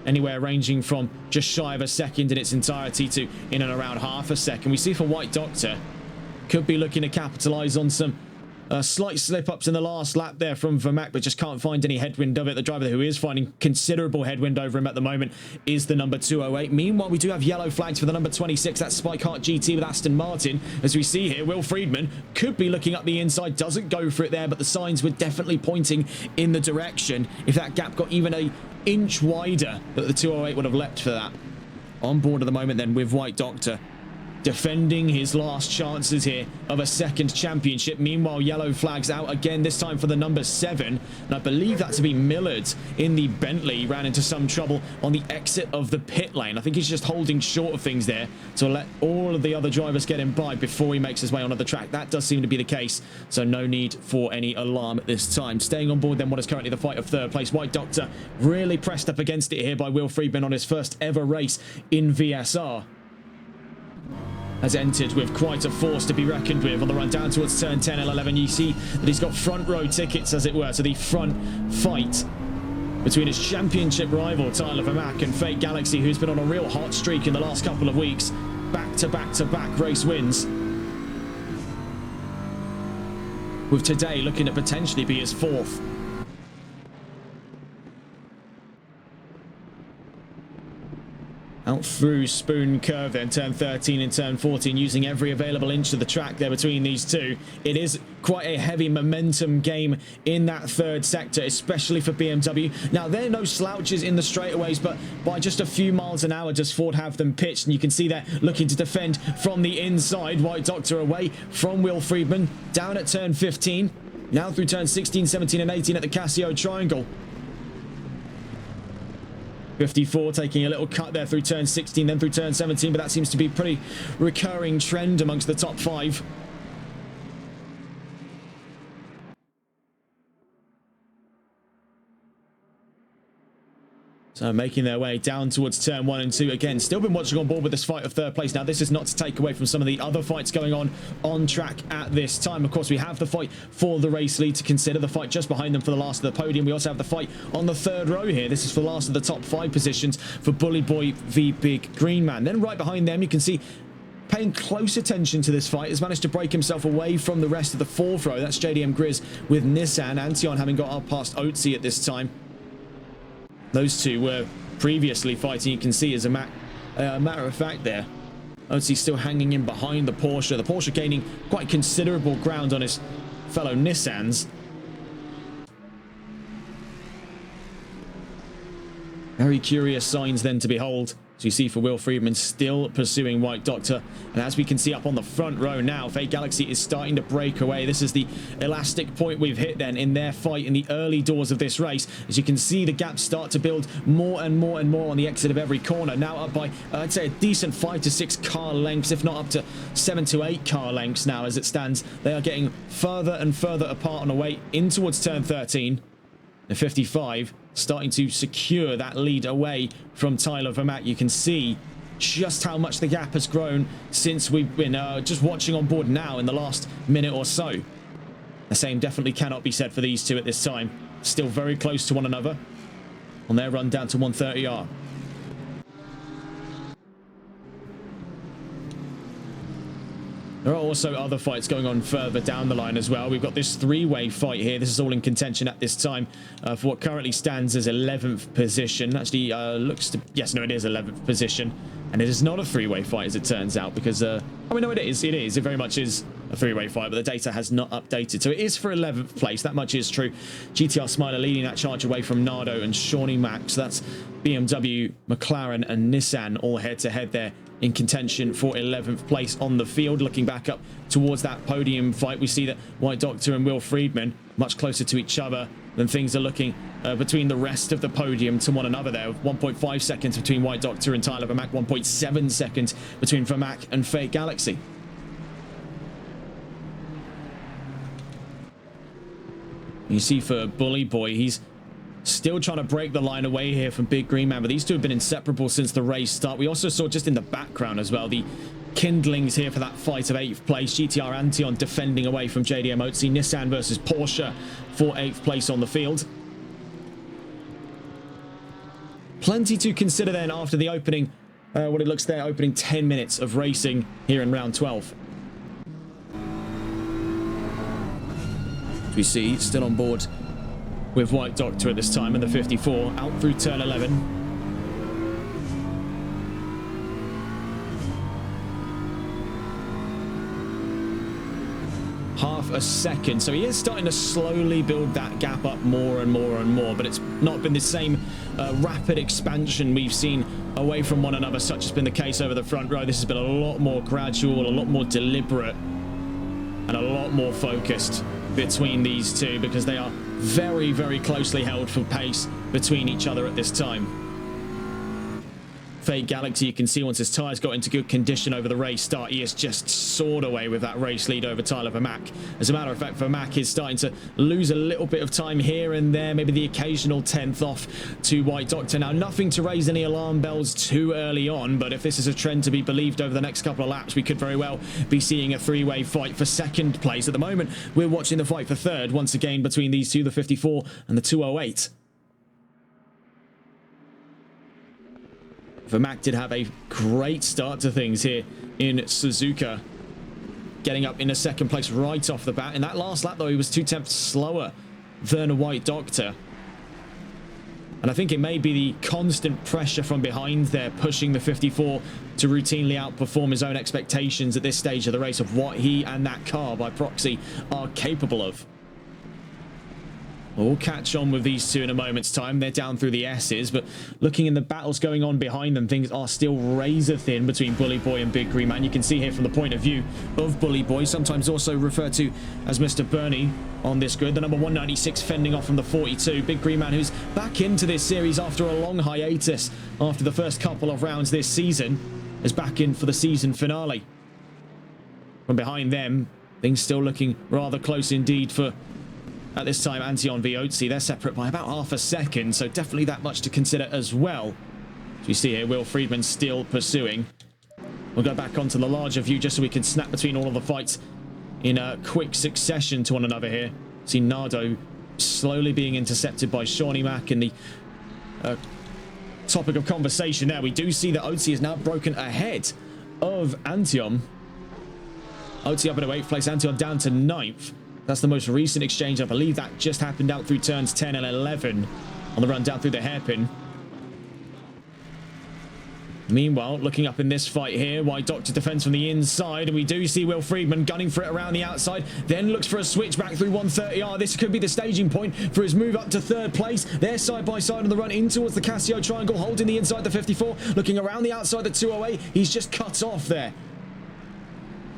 anywhere ranging from just shy of a second in its entirety to in and around half a second. We see for White Doctor, could be looking to capitalize on some slight slip-ups in the last lap there from Vermaak, but just can't find any headwind of it. The driver who is finding considerable headwind over him at the moment is the number 208. Meanwhile, we do have yellow flags for the number 26. That's Spike Heart GT with Aston Martin. As we see here, Will Friedman could be looking up the inside, doesn't go for it there, but the signs were definitely pointing in the direction. If that gap got even an inch wider, that the 208 would have leapt for that. On board at the moment then with White Doctor, defending his last chances here of a second championship. Meanwhile, yellow flags out again, this time for the number 7. And I believe that to be Millard in the Bentley. He ran into some trouble on the exit of the pit lane. I think he's just holding short of things there to let all of the other drivers get him by before he makes his way onto the track. That does seem to be the case, so no need for any alarm at this time. Staying on board then what is currently the fight of 3rd place. White Doctor really pressed up against it here by Will Friedman on his first ever race in VSR. Has entered with quite a force to be reckoned with on the run down towards turn 10 and 11. You see that he's got front row tickets, as it were, to the front fight between his championship rival Tyler Vermaak and Fate Galaxy, who's been on a real hot streak in the last couple of weeks. Back-to-back-to-back race wins, with today looking to potentially be his 4th. Out through Spoon Curve then, turn 13 and turn 14, using every available inch of the track there between these two. It is quite a heavy momentum game in that third sector, especially for BMW. Now, there are no slouches in the straightaways, but by just a few miles an hour does Ford have them pitched. And you can see they're looking to defend from the inside. White Doctor away from Will Friedman, down at turn 15. Now through turn 16, 17 and 18 at the Casio Triangle. 54 taking a little cut there through turn 16, then through turn 17, but that seems to be a pretty recurring trend amongst the top 5. So making their way down towards turn 1 and 2 again. Still been watching on board with this fight of third place. Now, this is not to take away from some of the other fights going on track at this time. Of course, we have the fight for the race lead to consider, the fight just behind them for the last of the podium. We also have the fight on the third row here. This is for the last of the top 5 positions for Bully Boy v Big Green Man. Then right behind them, you can see paying close attention to this fight, has managed to break himself away from the rest of the fourth row. That's JDM Grizz with Nissan. Antion having got up past Otzi at this time. Those two were previously fighting, you can see, as a matter of fact there. Otzi still hanging in behind the Porsche. The Porsche gaining quite considerable ground on his fellow Nissans. Very curious signs then to behold. So you see for Will Friedman still pursuing White Doctor. And as we can see up on the front row now, Fate Galaxy is starting to break away. This is the elastic point we've hit then in their fight in the early doors of this race. As you can see, the gaps start to build more and more and more on the exit of every corner. Now up by, I'd say, a decent 5 to 6 car lengths, if not up to 7 to 8 car lengths now as it stands. They are getting further and further apart on the way in towards turn 13. The 55 starting to secure that lead away from Tyler Vermaat. You can see just how much the gap has grown since we've been just watching on board now in the last minute or so. The same definitely cannot be said for these two at this time. Still very close to one another on their run down to 130R. There are also other fights going on further down the line as well. We've got this three-way fight here. This is all in contention at this time for what currently stands as 11th position. Actually, looks to... Yes, no, it is 11th position. And it is not a three-way fight, as it turns out, because... I mean, no, it is. It is. It very much is a three-way fight, but the data has not updated. So it is for 11th place. That much is true. GTR Smiler leading that charge away from Nardo and Shawnee Mack. So that's BMW, McLaren, and Nissan all head-to-head there in contention for 11th place on the field. Looking back up towards that podium fight, we see that White Doctor and Will Friedman much closer to each other than things are looking between the rest of the podium to one another there. 1.5 seconds between White Doctor and Tyler Vermaat, 1.7 seconds between Vermaat and Fate Galaxy. You see for Bully Boy, he's still trying to break the line away here from Big Green Man, but these two have been inseparable since the race start. We also saw just in the background as well the kindlings here for that fight of 8th place. GTR Antion defending away from JDM Otzi. Nissan versus Porsche for 8th place on the field. Plenty to consider then after the opening, what it looks there, opening 10 minutes of racing here in round 12. As we see, still on board with White Doctor at this time in the 54, out through turn 11. Half a second, so he is starting to slowly build that gap up more and more and more, but it's not been the same rapid expansion we've seen away from one another, such has been the case over the front row. This has been a lot more gradual, a lot more deliberate, and a lot more focused between these two, because they are very, very closely held for pace between each other at this time. Fate Galaxy, you can see once his tyres got into good condition over the race start, he has just soared away with that race lead over Tyler Vermaat. As a matter of fact, Vermaat is starting to lose a little bit of time here and there, maybe the occasional 10th off to White Doctor. Now, nothing to raise any alarm bells too early on, but if this is a trend to be believed over the next couple of laps, we could very well be seeing a three-way fight for second place. At the moment, we're watching the fight for third, once again between these two, the 54 and the 208. Vermaat did have a great start to things here in Suzuka, getting up in a second place right off the bat. In that last lap, though, he was 2/10 slower than a White Doctor. And I think it may be the constant pressure from behind there, pushing the 54 to routinely outperform his own expectations at this stage of the race of what he and that car by proxy are capable of. We'll catch on with these two in a moment's time. They're down through the S's, but looking in the battles going on behind them, things are still razor thin between Bully Boy and Big Green Man. You can see here from the point of view of Bully Boy, sometimes also referred to as Mr. Bernie on this grid. The number 196 fending off from the 42. Big Green Man, who's back into this series after a long hiatus after the first couple of rounds this season, is back in for the season finale. From behind them, things still looking rather close indeed for, at this time, Antion v Otzi. They're separate by about half a second, so definitely that much to consider as well. As you see here, Will Friedman still pursuing. We'll go back onto the larger view just so we can snap between all of the fights in a quick succession to one another here. See Nardo slowly being intercepted by Shawnee Mac in the topic of conversation there. We do see that Otzi is now broken ahead of Antion. Otzi up into 8th place, Antion down to 9th. That's the most recent exchange. I believe that just happened out through turns 10 and 11 on the run down through the hairpin. Meanwhile, looking up in this fight here, White Doctor defends from the inside, and we do see Will Friedman gunning for it around the outside, then looks for a switch back through 130R. This could be the staging point for his move up to 3rd place. They're side by side on the run in towards the Casio triangle, holding the inside the 54, looking around the outside the 208. He's just cut off there.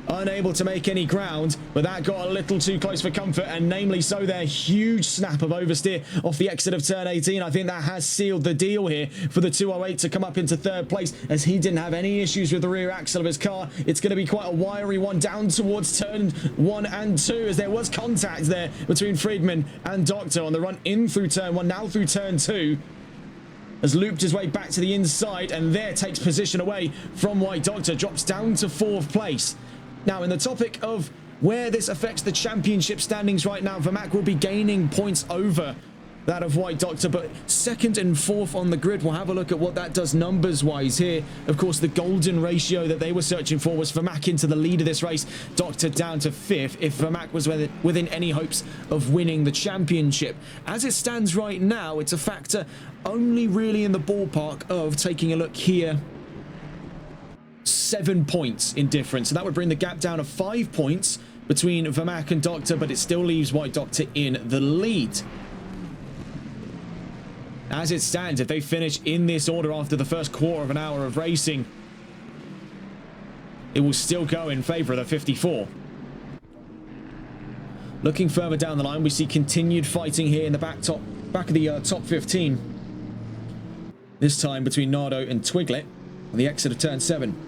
Unable to make any ground, but that got a little too close for comfort, and namely so their huge snap of oversteer off the exit of turn 18. I think that has sealed the deal here for the 208 to come up into 3rd place, as he didn't have any issues with the rear axle of his car. It's going to be quite a wiry one down towards turn 1 and 2, as there was contact there between Friedman and Doctor on the run in through turn 1, now through turn 2. Has looped his way back to the inside, and there takes position away from White Doctor, drops down to 4th place. Now, in the topic of where this affects the championship standings right now, Vermac will be gaining points over that of White Doctor, but 2nd and 4th on the grid. We'll have a look at what that does numbers-wise here. Of course, the golden ratio that they were searching for was Vermac into the lead of this race, Doctor down to 5th, if Vermac was within any hopes of winning the championship. As it stands right now, it's a factor only really in the ballpark of, taking a look here, 7 points in difference, so that would bring the gap down to 5 points between Vermac and Doctor, but it still leaves White Doctor in the lead. As it stands, if they finish in this order after the first quarter of an hour of racing, it will still go in favor of the 54. Looking further down the line, we see continued fighting here in the back of the top 15. This time between Nardo and Twiglet on the exit of turn 7.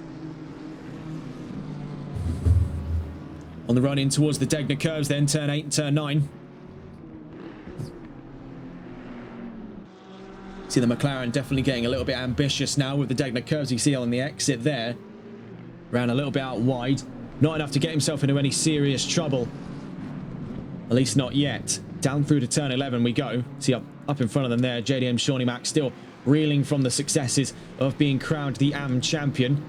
On the run in towards the Degner curves, then turn 8 and turn 9. See the McLaren definitely getting a little bit ambitious now with the Degner curves. You see on the exit there. Ran a little bit out wide. Not enough to get himself into any serious trouble. At least not yet. Down through to turn 11 we go. See up in front of them there, JDM Shawnee Mac still reeling from the successes of being crowned the AM champion.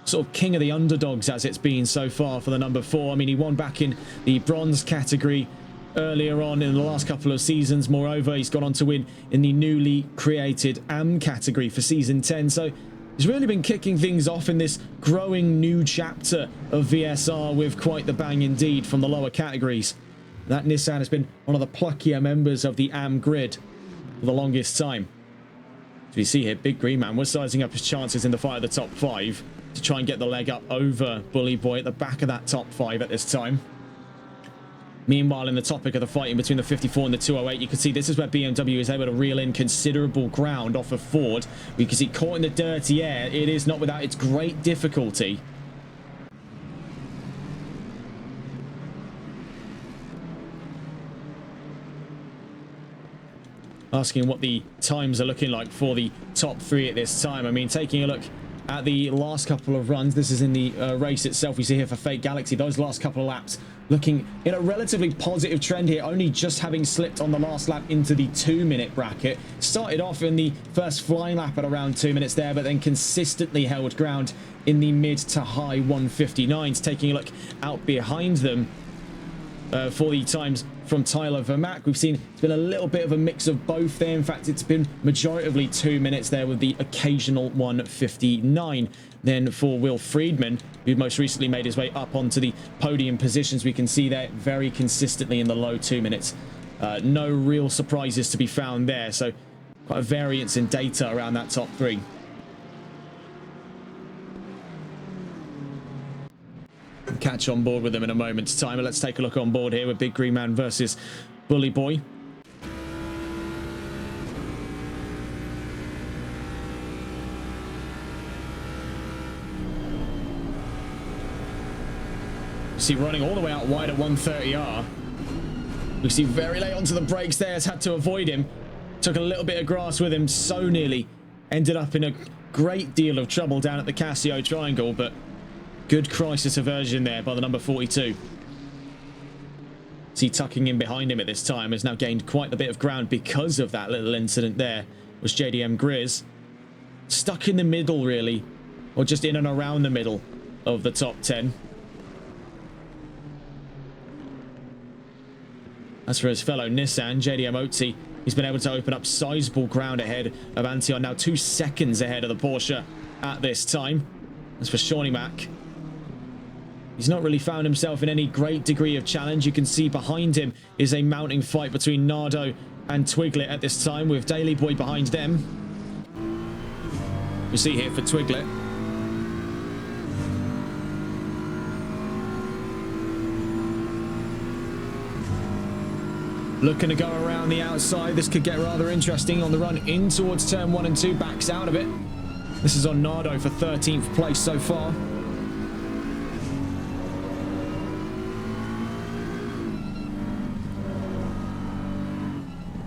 Sort of king of the underdogs as it's been so far for the number 4. I mean, he won back in the bronze category earlier on in the last couple of seasons. Moreover, he's gone on to win in the newly created AM category for season 10. So he's really been kicking things off in this growing new chapter of VSR with quite the bang indeed from the lower categories. That Nissan has been one of the pluckier members of the AM grid for the longest time. As we see here, Big Green Man was sizing up his chances in the fight of the top 5 to try and get the leg up over Bully Boy at the back of that top 5 at this time. Meanwhile, in the topic of the fighting between the 54 and the 208, you can see this is where BMW is able to reel in considerable ground off of Ford. We can see caught in the dirty air. It is not without its great difficulty. Asking what the times are looking like for the top 3 at this time. I mean, taking a look at the last couple of runs, this is in the race itself. We see here for Fake Galaxy, those last couple of laps looking in a relatively positive trend here, only just having slipped on the last lap into the 2-minute bracket. Started off in the first flying lap at around 2 minutes there, but then consistently held ground in the mid to high 159s. Taking a look out behind them, for the times from Tyler Vermack. We've seen it's been a little bit of a mix of both there. In fact, it's been majoritively 2 minutes there with the occasional 1:59. Then for Will Friedman, who most recently made his way up onto the podium positions, we can see there very consistently in the low 2 minutes. No real surprises to be found there. So quite a variance in data around that top three. Catch on board with them in a moment's time. But let's take a look on board here with Big Green Man versus Bully Boy. See running all the way out wide at 130R. We see very late onto the brakes there. Has had to avoid him. Took a little bit of grass with him. So nearly ended up in a great deal of trouble down at the Casio Triangle, but good crisis aversion there by the number 42. See tucking in behind him at this time has now gained quite a bit of ground because of that little incident there. Was JDM Grizz stuck in the middle really, or just in and around the middle of the top 10. As for his fellow Nissan, JDM Otzi, he's been able to open up sizable ground ahead of Antion, now 2 seconds ahead of the Porsche at this time. As for Shawnee Mac, he's not really found himself in any great degree of challenge. You can see behind him is a mounting fight between Nardo and Twiglet at this time, with Daily Boy behind them. We see here for Twiglet, looking to go around the outside. This could get rather interesting on the run in towards turn 1 and 2. Backs out of it. This is on Nardo for 13th place so far.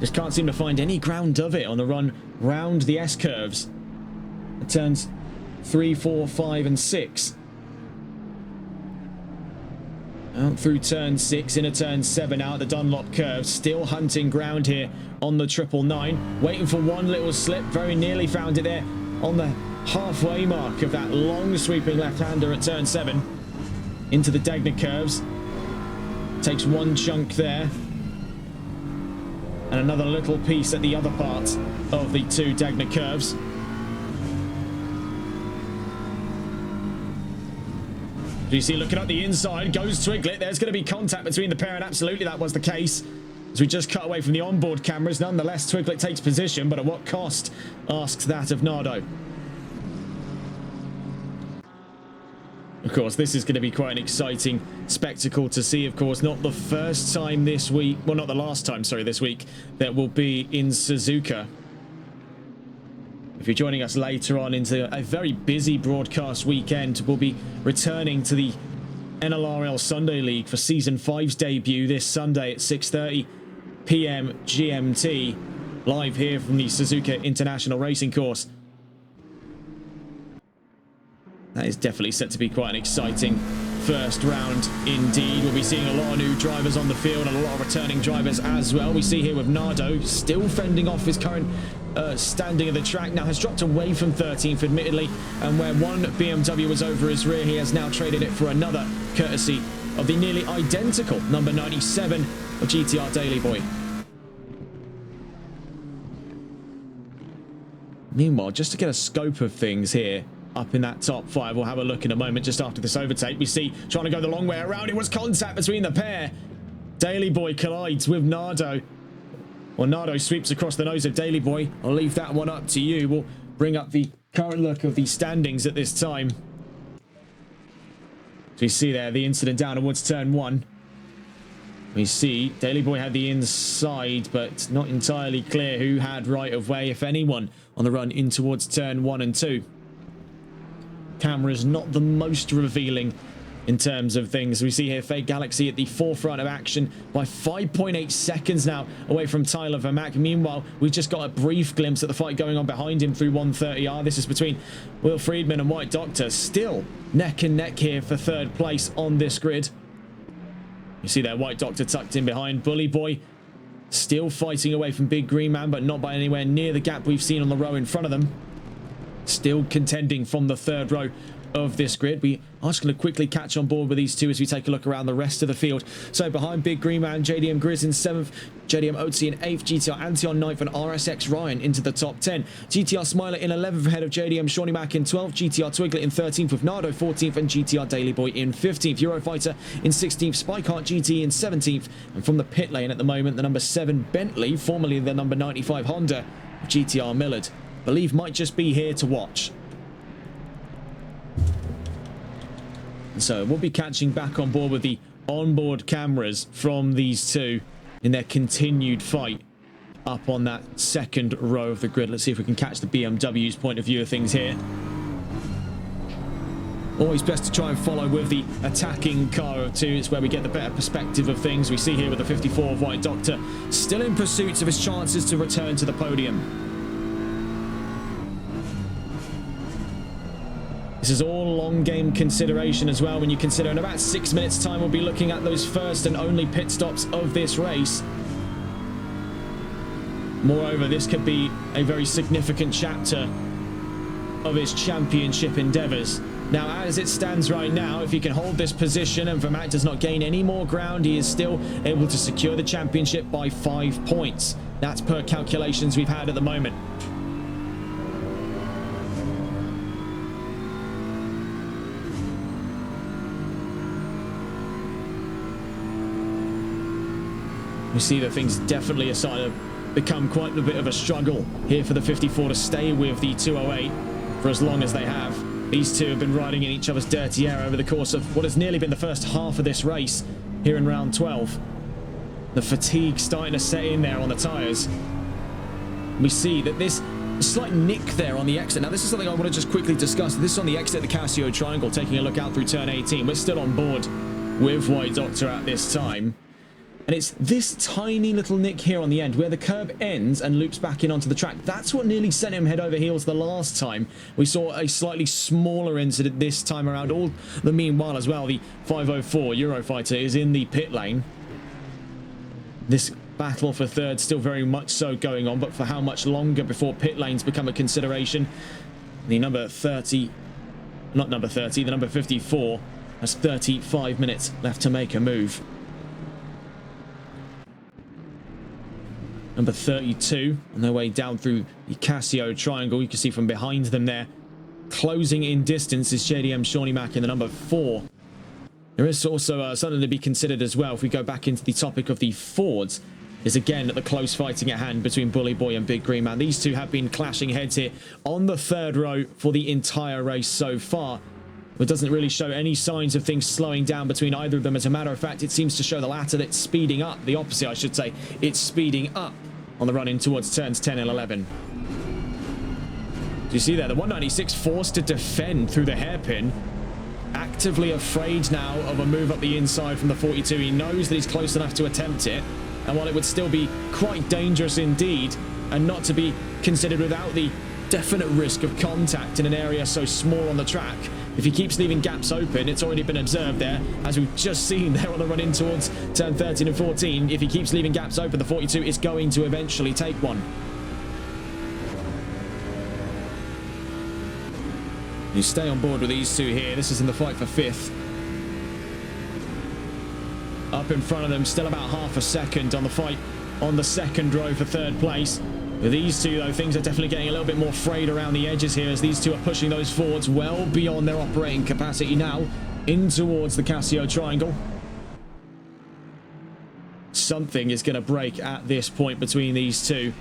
Just can't seem to find any ground of it on the run round the S-curves. It turns 3, 4, 5 and 6. Out through turn 6, into turn 7, out the Dunlop curve. Still hunting ground here on the 999. Waiting for one little slip. Very nearly found it there on the halfway mark of that long sweeping left-hander at turn 7. Into the Degner curves. Takes one chunk there. And another little piece at the other part of the 2 Degner curves. You see, looking at the inside, goes Twiglet. There's going to be contact between the pair, and absolutely that was the case. As we just cut away from the onboard cameras, nonetheless, Twiglet takes position, but at what cost? Asks that of Nardo. Of course, this is going to be quite an exciting spectacle to see. Of course, not the first time this week, well, not the last time, sorry, this week, that will be in Suzuka. If you're joining us later on into a very busy broadcast weekend, we'll be returning to the NLRL Sunday League for Season 5's debut this Sunday at 6:30 PM GMT, live here from the Suzuka International Racing Course. That is definitely set to be quite an exciting first round indeed. We'll be seeing a lot of new drivers on the field and a lot of returning drivers as well. We see here with Nardo still fending off his current standing of the track. Now has dropped away from 13th admittedly, and where one BMW was over his rear, he has now traded it for another, courtesy of the nearly identical number 97 of GTR Daily Boy. Meanwhile, just to get a scope of things here up in that top 5, we'll have a look in a moment. Just after this overtake, we see trying to go the long way around, it was contact between the pair. Daily Boy collides with Nardo. Well, Nardo sweeps across the nose of Daily Boy. I'll leave that one up to you. We'll bring up the current look of the standings at this time. So you see there the incident down towards turn 1. We see Daily Boy had the inside, but not entirely clear who had right of way, if anyone, on the run in towards turn 1 and 2. Camera's not the most revealing in terms of things. We see here Fake Galaxy at the forefront of action by 5.8 seconds now away from Tyler Vermack. Meanwhile, we've just got a brief glimpse at the fight going on behind him through 130R. This is between Will Friedman and White Doctor. Still neck and neck here for 3rd place on this grid. You see there White Doctor tucked in behind. Bully Boy still fighting away from Big Green Man, but not by anywhere near the gap we've seen on the row in front of them. Still contending from the 3rd row of this grid. We are just going to quickly catch on board with these two as we take a look around the rest of the field. So behind Big Green Man, JDM Grizz in 7th, JDM OT in 8th, GTR Anti on 9th, and RSX Ryan into the top 10. GTR Smiler in 11th ahead of JDM Shawnee Mac in 12th, GTR Twiglet in 13th with Nardo 14th, and GTR Daily Boy in 15th. Eurofighter in 16th, Spikeheart GT in 17th, and from the pit lane at the moment, the number 7 Bentley, formerly the number 95 Honda, GTR Millard, believe might just be here to watch. So we'll be catching back on board with the onboard cameras from these two in their continued fight up on that second row of the grid. Let's see if we can catch the BMW's point of view of things here. Always best to try and follow with the attacking car or two. It's where we get the better perspective of things. We see here with the 54 of White Doctor still in pursuit of his chances to return to the podium. This is all long game consideration as well when you consider in about 6 minutes time we'll be looking at those first and only pit stops of this race. Moreover, this could be a very significant chapter of his championship endeavours. Now, as it stands right now, if he can hold this position and Vermaat does not gain any more ground, he is still able to secure the championship by 5 points. That's per calculations we've had at the moment. We see that things definitely are starting to become quite a bit of a struggle here for the 54 to stay with the 208 for as long as they have. These two have been riding in each other's dirty air over the course of what has nearly been the first half of this race here in round 12. The fatigue starting to set in there on the tyres. We see that this slight nick there on the exit. Now, this is something I want to just quickly discuss. This is on the exit of the Casio Triangle, taking a look out through turn 18. We're still on board with White Doctor at this time. And it's this tiny little nick here on the end where the curb ends and loops back in onto the track. That's what nearly sent him head over heels the last time. We saw a slightly smaller incident this time around. All the meanwhile as well, the 504 Eurofighter is in the pit lane. This battle for third still very much so going on, but for how much longer before pit lanes become a consideration? The number 30, not number 30, the number 54 has 35 minutes left to make a move. Number 32 on their way down through the Casio Triangle. You can see from behind them there, closing in distance, is JDM Shawnee Mac in the number 4. There is also something to be considered as well if we go back into the topic of the Fords, is again the close fighting at hand between Bully Boy and Big Green Man. These two have been clashing heads here on the third row for the entire race so far. It doesn't really show any signs of things slowing down between either of them. As a matter of fact, it seems to show the latter that it's speeding up. The opposite, I should say. It's speeding up on the run in towards turns 10 and 11. Do you see there? The 196 forced to defend through the hairpin. Actively afraid now of a move up the inside from the 42. He knows that he's close enough to attempt it. And while it would still be quite dangerous indeed, and not to be considered without the definite risk of contact in an area so small on the track, if he keeps leaving gaps open, it's already been observed there, as we've just seen there on the run in towards turn 13 and 14. If he keeps leaving gaps open, the 42 is going to eventually take one. You stay on board with these two here. This is in the fight for 5th. Up in front of them, still about half a second on the fight on the second row for 3rd place. With these two, though, things are definitely getting a little bit more frayed around the edges here as these two are pushing those Fords well beyond their operating capacity now in towards the Casio Triangle. Something is going to break at this point between these two.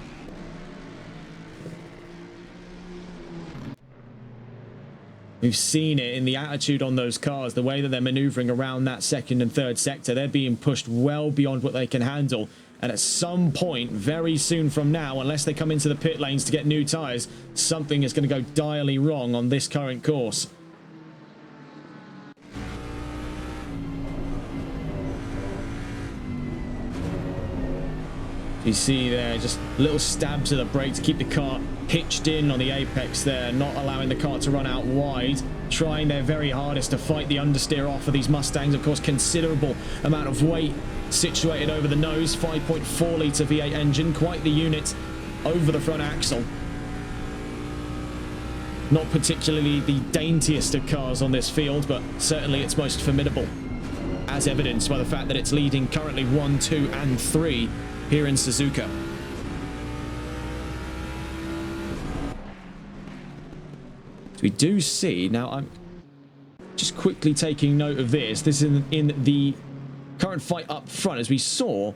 We've seen it in the attitude on those cars, the way that they're maneuvering around that 2nd and 3rd sector. They're being pushed well beyond what they can handle. And at some point, very soon from now, unless they come into the pit lanes to get new tyres, something is going to go direly wrong on this current course. You see there, just little stabs of the brake to keep the car hitched in on the apex there, not allowing the car to run out wide, trying their very hardest to fight the understeer off of these Mustangs. Of course, considerable amount of weight situated over the nose, 5.4 litre V8 engine, quite the unit over the front axle. Not particularly the daintiest of cars on this field, but certainly its most formidable, as evidenced by the fact that it's leading currently 1, 2, and 3 here in Suzuka. So we do see, now I'm just quickly taking note of this. This is in the current fight up front, as we saw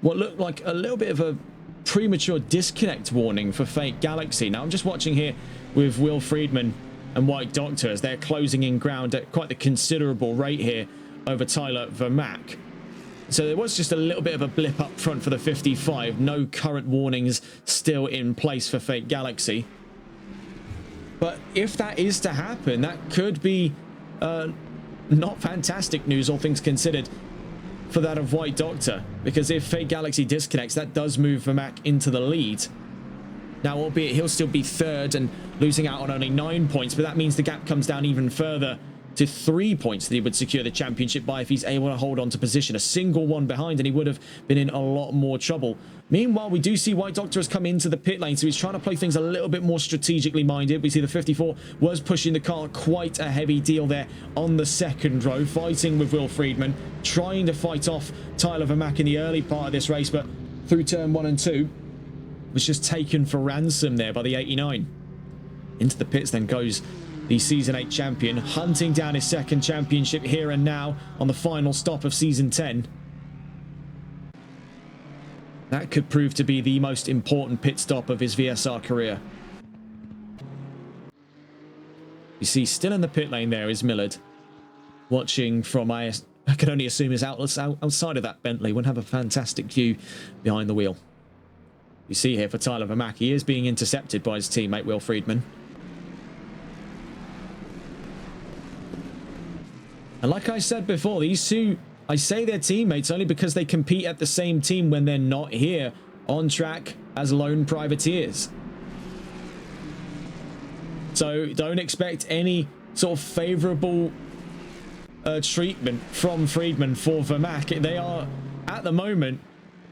what looked like a little bit of a premature disconnect warning for Fake Galaxy. Now I'm just watching here with Will Friedman and White Doctor as they're closing in ground at quite the considerable rate here over Tyler Vermack. So there was just a little bit of a blip up front for the 55. No current warnings still in place for Fake Galaxy. But if that is to happen, that could be not fantastic news, all things considered, for that of White Doctor. Because if Fake Galaxy disconnects, that does move Vermack into the lead. Now, albeit he'll still be third and losing out on only 9 points, but that means the gap comes down even further to 3 points that he would secure the championship by if he's able to hold on to position. A single one behind and he would have been in a lot more trouble. Meanwhile, we do see White Doctor has come into the pit lane, so he's trying to play things a little bit more strategically minded. We see the 54 was pushing the car quite a heavy deal there on the second row, fighting with Will Friedman, trying to fight off Tyler Vermack in the early part of this race, but through turn 1 and 2 was just taken for ransom there by the 89. Into the pits then goes the Season 8 champion, hunting down his second championship here and now on the final stop of Season 10. That could prove to be the most important pit stop of his VSR career. You see, still in the pit lane there is Millard, watching from, I can only assume, his outlets outside of that Bentley. Would have a fantastic view behind the wheel. You see here for Tyler Vermack, he is being intercepted by his teammate Will Friedman. And like I said before, these two, I say they're teammates only because they compete at the same team when they're not here on track as lone privateers. So don't expect any sort of favourable treatment from Friedman for Vermack. They are, at the moment,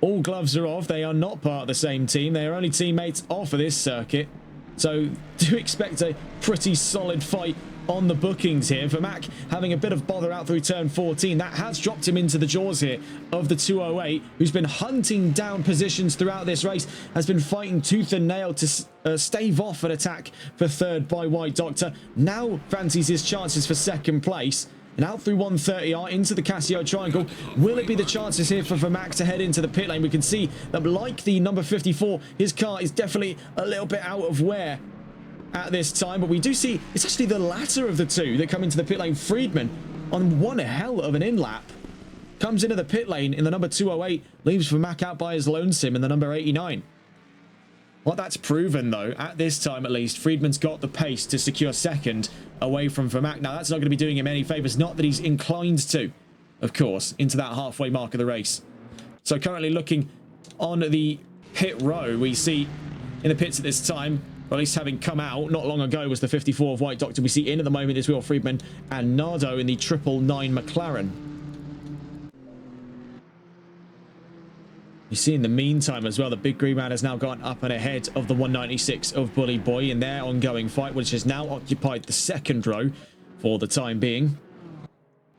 all gloves are off. They are not part of the same team. They are only teammates off of this circuit. So do expect a pretty solid fight on the bookings here. Vermack having a bit of bother out through turn 14. That has dropped him into the jaws here of the 208, who's been hunting down positions throughout this race, has been fighting tooth and nail to stave off an attack for third by White Doctor. Now fancies his chances for second place. And out through 130R into the Casio Triangle. Will it be the chances here for Vermack to head into the pit lane? We can see that, like the number 54, his car is definitely a little bit out of wear at this time, but we do see it's actually the latter of the two that come into the pit lane. Friedman, on one hell of an in-lap, comes into the pit lane in the number 208, leaves Vermack out by his lone sim in the number 89. What that's proven, though, at this time at least, Friedman's got the pace to secure second away from Vermack. Now, that's not going to be doing him any favours, not that he's inclined to, of course, into that halfway mark of the race. So currently looking on the pit row, we see in the pits at this time, or at least having come out not long ago, was the 54 of White Doctor. We see in at the moment is Will Friedman and Nardo in the 999 McLaren. You see in the meantime as well, the big green man has now gone up and ahead of the 196 of Bully Boy in their ongoing fight, which has now occupied the second row for the time being.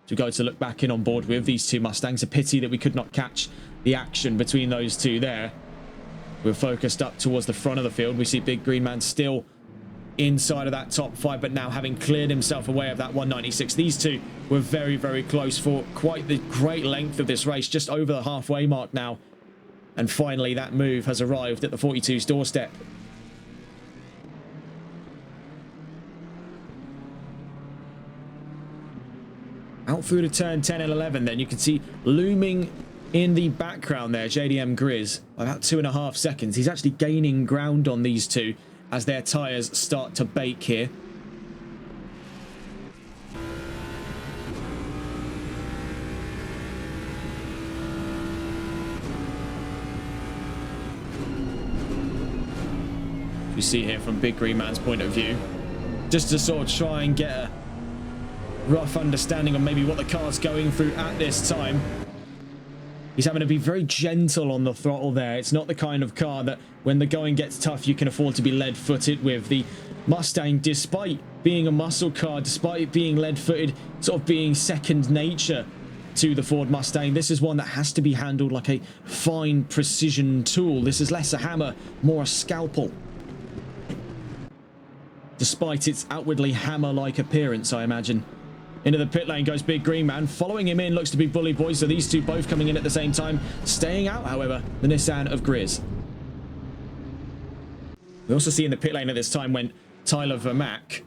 To go to look back in on board with these two Mustangs. A pity that we could not catch the action between those two there. We're focused up towards the front of the field. We see big green man still inside of that top five, but now having cleared himself away of that 196. These two were very, very close for quite the great length of this race, just over the halfway mark now. And finally, that move has arrived at the 42's doorstep. Out through to turn 10 and 11, then you can see looming in the background there, JDM Grizz, about 2.5 seconds. He's actually gaining ground on these two as their tyres start to bake here. You see here from Big Green Man's point of view, just to sort of try and get a rough understanding of maybe what the car's going through at this time. He's having to be very gentle on the throttle there. It's not the kind of car that when the going gets tough, you can afford to be lead-footed with. The Mustang, despite being a muscle car, despite being lead-footed, sort of being second nature to the Ford Mustang, this is one that has to be handled like a fine precision tool. This is less a hammer, more a scalpel. Despite its outwardly hammer-like appearance, I imagine. Into the pit lane goes Big Green Man. Following him in looks to be Bully Boy, so these two both coming in at the same time. Staying out, however, the Nissan of Grizz. We also see in the pit lane at this time went Tyler Vermack.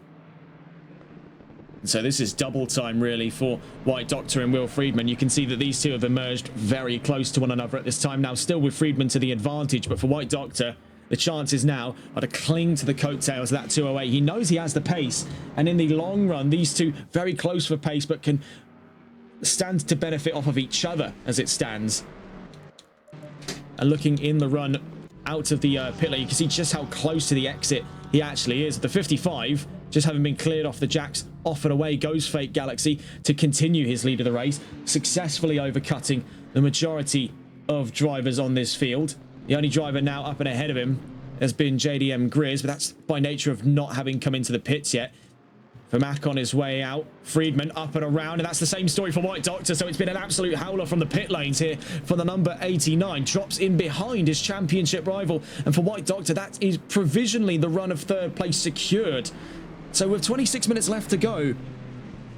And so this is double time, really, for White Doctor and Will Friedman. You can see that these two have emerged very close to one another at this time. Now, still with Friedman to the advantage, but for White Doctor, the chances now are to cling to the coattails of that 208. He knows he has the pace, and in the long run, these two very close for pace, but can stand to benefit off of each other as it stands. And looking in the run out of the pit lane, you can see just how close to the exit he actually is. The 55, just having been cleared off the jacks, off and away goes Fake Galaxy to continue his lead of the race, successfully overcutting the majority of drivers on this field. The only driver now up and ahead of him has been JDM Grizz, but that's by nature of not having come into the pits yet. Vermack on his way out, Friedman up and around, and that's the same story for White Doctor, so it's been an absolute howler from the pit lanes here for the number 89. Drops in behind his championship rival, and for White Doctor, that is provisionally the run of third place secured. So with 26 minutes left to go,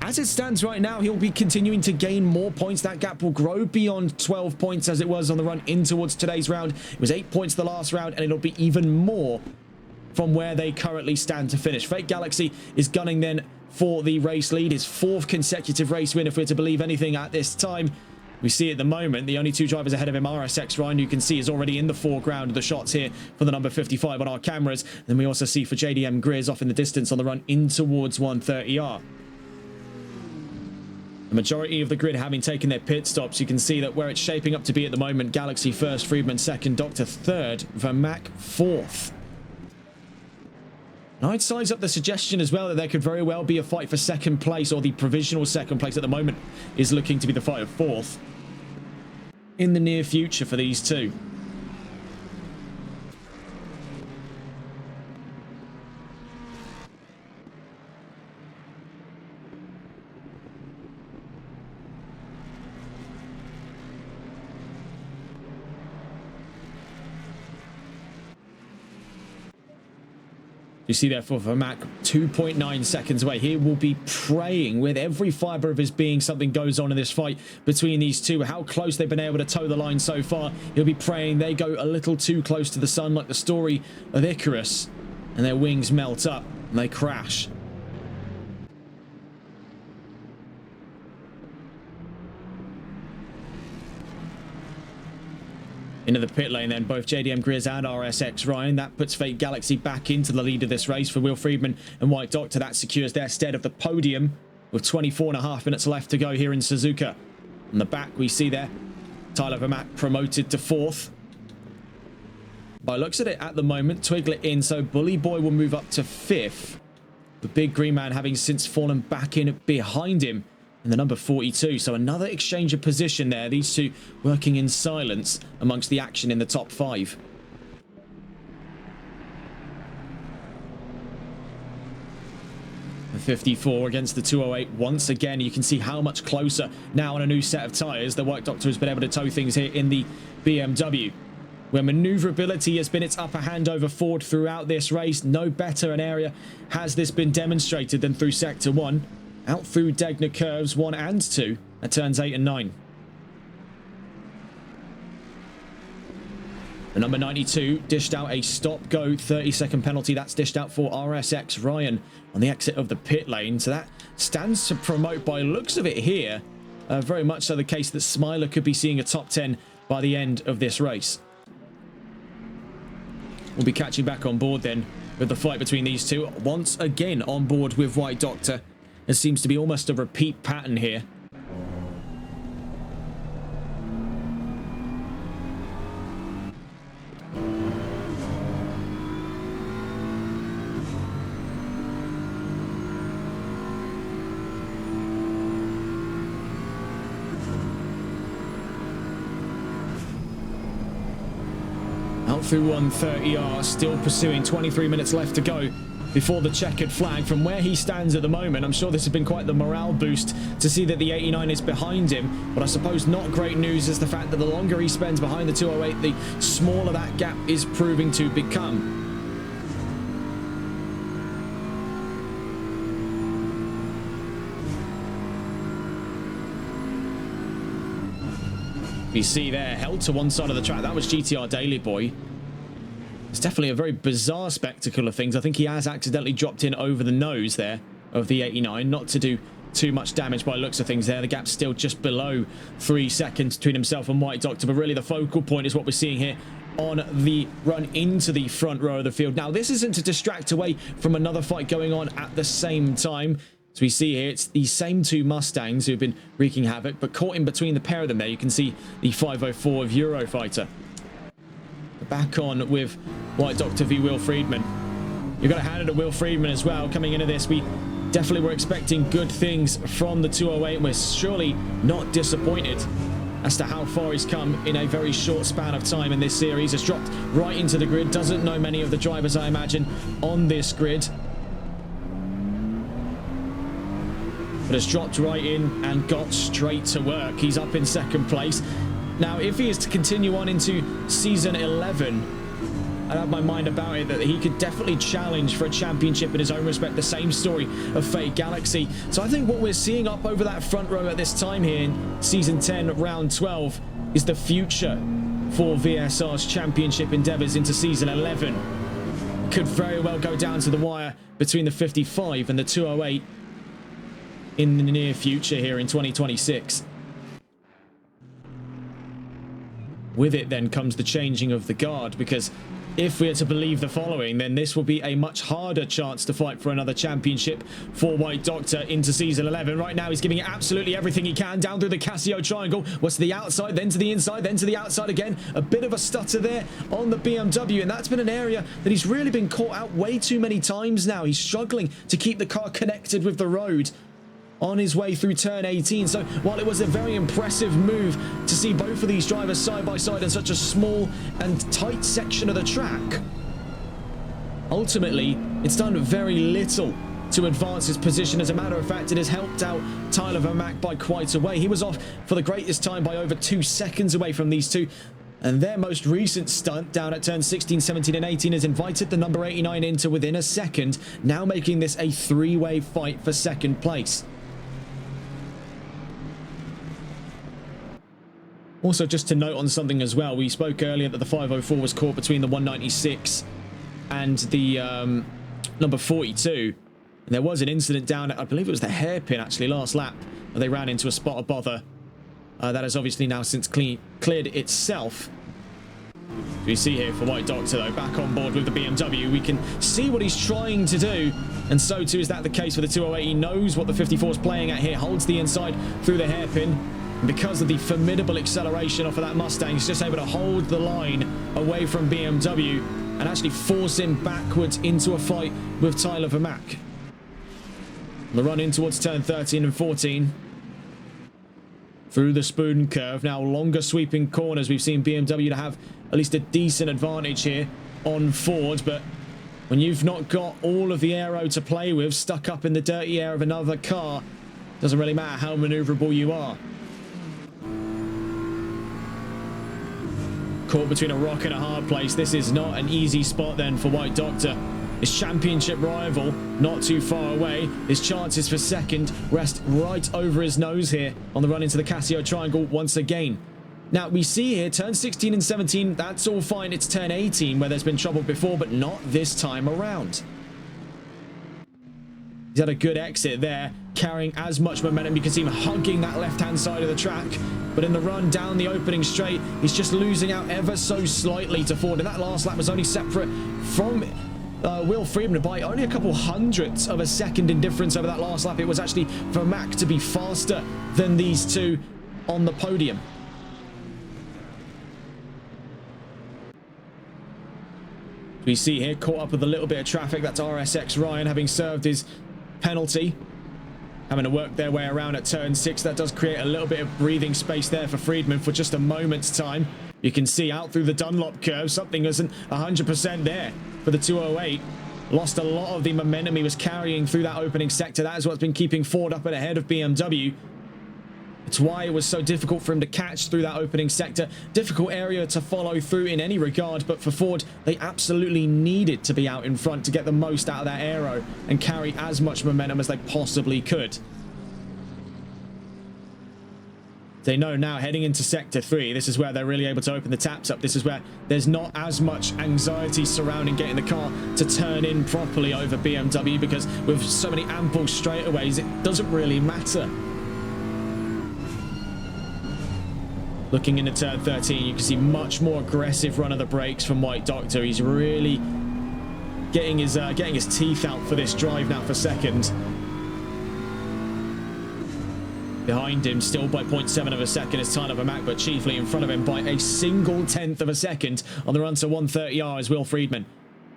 as it stands right now, he'll be continuing to gain more points. That gap will grow beyond 12 points as it was on the run in towards today's round. It was 8 points the last round, and it'll be even more from where they currently stand to finish. Fake Galaxy is gunning then for the race lead, his 4th consecutive race win, if we're to believe anything at this time. We see at the moment, the only two drivers ahead of him, RSX Ryan, you can see is already in the foreground of the shots here for the number 55 on our cameras. Then we also see for JDM Grizz off in the distance on the run in towards 130R. The majority of the grid having taken their pit stops, you can see that where it's shaping up to be at the moment, Galaxy first, Friedman second, Doctor third, Vermack fourth. And I'd size up the suggestion as well that there could very well be a fight for second place, or the provisional second place at the moment is looking to be the fight of fourth in the near future for these two. You see there for Vermack, 2.9 seconds away. He will be praying with every fibre of his being something goes on in this fight between these two. How close they've been able to toe the line so far. He'll be praying they go a little too close to the sun, like the story of Icarus, and their wings melt up and they crash. Into the pit lane then, both JDM Grizz and RSX Ryan. That puts Fake Galaxy back into the lead of this race for Will Friedman and White Doctor. That secures their stead of the podium with 24.5 minutes left to go here in Suzuka. On the back, we see there Tyler Vermack promoted to 4th. By looks at it at the moment, Twiglet in, so Bully Boy will move up to 5th. The Big Green Man having since fallen back in behind him in the number 42. So another exchange of position there. These two working in silence amongst the action in the top 5. The 54 against the 208 once again. You can see how much closer now on a new set of tyres. The White Doctor has been able to tow things here in the BMW, where maneuverability has been its upper hand over Ford throughout this race. No better an area has this been demonstrated than through Sector 1. Out through Degner curves 1 and 2 at turns 8 and 9. The number 92 dished out a stop-go 30-second penalty. That's dished out for RSX Ryan on the exit of the pit lane. So that stands to promote, by looks of it here, very much so the case that Smiler could be seeing a top 10 by the end of this race. We'll be catching back on board then with the fight between these two. Once again on board with White Doctor. It seems to be almost a repeat pattern here. through 130R, still pursuing. 23 minutes left to go before the checkered flag. From where he stands at the moment, I'm sure this has been quite the morale boost to see that the 89 is behind him, but I suppose not great news is the fact that the longer he spends behind the 208, the smaller that gap is proving to become. You see there, held to one side of the track. That was GTR Daily Boy. It's definitely a very bizarre spectacle of things. I think he has accidentally dropped in over the nose there of the 89, not to do too much damage by looks of things there. The gap's still just below 3 seconds between himself and White Doctor, but really the focal point is what we're seeing here on the run into the front row of the field. Now, this isn't to distract away from another fight going on at the same time. As we see here, it's the same two Mustangs who've been wreaking havoc, but caught in between the pair of them there, you can see the 504 of Eurofighter. Back on with White Doctor v Will Friedman. You've got to hand it to Will Friedman as well. Coming into this, we definitely were expecting good things from the 208, and we're surely not disappointed as to how far he's come in a very short span of time in this series. Has dropped right into the grid. Doesn't know many of the drivers, I imagine, on this grid, but has dropped right in and got straight to work. He's up in second place. Now, if he is to continue on into season 11, I have my mind about it that he could definitely challenge for a championship in his own respect. The same story of Fate Galaxy. So I think what we're seeing up over that front row at this time here in season 10, round 12, is the future for VSR's championship endeavors into season 11. Could very well go down to the wire between the 55 and the 208 in the near future here in 2026. With it then comes the changing of the guard, because if we are to believe the following, then this will be a much harder chance to fight for another championship for White Doctor into season 11. Right now he's giving it absolutely everything he can down through the Casio triangle. What's to the outside, then to the inside, then to the outside again. A bit of a stutter there on the BMW, and that's been an area that he's really been caught out way too many times now. He's struggling to keep the car connected with the road on his way through turn 18. So while it was a very impressive move to see both of these drivers side by side in such a small and tight section of the track, ultimately it's done very little to advance his position. As a matter of fact, it has helped out Tyler Vermack by quite a way. He was off for the greatest time by over 2 seconds away from these two, and their most recent stunt down at turn 16, 17 and 18 has invited the number 89 into within a second, now making this a three-way fight for second place. Also, just to note on something as well, we spoke earlier that the 504 was caught between the 196 and the number 42. And there was an incident down at, I believe it was the hairpin actually, last lap, where they ran into a spot of bother. That has obviously now since cleared itself. We see here for White Doctor, though, back on board with the BMW. We can see what he's trying to do, and so too is that the case for the 208. He knows what the 54 is playing at here, holds the inside through the hairpin. Because of the formidable acceleration off of that Mustang, he's just able to hold the line away from BMW and actually force him backwards into a fight with Tyler Vermack. The run in towards turn 13 and 14. Through the spoon curve. Now longer sweeping corners. We've seen BMW to have at least a decent advantage here on Ford, but when you've not got all of the aero to play with, stuck up in the dirty air of another car, doesn't really matter how maneuverable you are. Caught between a rock and a hard place. This is not an easy spot then for White Doctor. His championship rival not too far away. His chances for second rest right over his nose here on the run into the Casio triangle once again. Now we see here turn 16 and 17, that's all fine. It's turn 18 where there's been trouble before, but not this time around. He's had a good exit there, carrying as much momentum. You can see him hugging that left-hand side of the track. But in the run down the opening straight, he's just losing out ever so slightly to Ford. And that last lap was only separate from Will Friedman by only a couple hundredths of a second in difference over that last lap. It was actually for Mack to be faster than these two on the podium. We see here, caught up with a little bit of traffic. That's RSX Ryan having served his penalty, having to work their way around at turn 6. That does create a little bit of breathing space there for Friedman for just a moment's time. You can see out through the Dunlop curve, something isn't 100% there for the 208. Lost a lot of the momentum he was carrying through that opening sector. That is what's been keeping Ford up and ahead of BMW. It's why it was so difficult for him to catch through that opening sector. Difficult area to follow through in any regard, but for Ford, they absolutely needed to be out in front to get the most out of that aero and carry as much momentum as they possibly could. They know now heading into sector 3, this is where they're really able to open the taps up. This is where there's not as much anxiety surrounding getting the car to turn in properly over BMW, because with so many ample straightaways, it doesn't really matter. Looking into turn 13, you can see much more aggressive run of the brakes from White Doctor. He's really getting his teeth out for this drive now for second. Behind him, still by 0.7 of a second, is Tyler Vermack, but chiefly in front of him by a single tenth of a second on the run to 130R is Will Friedman.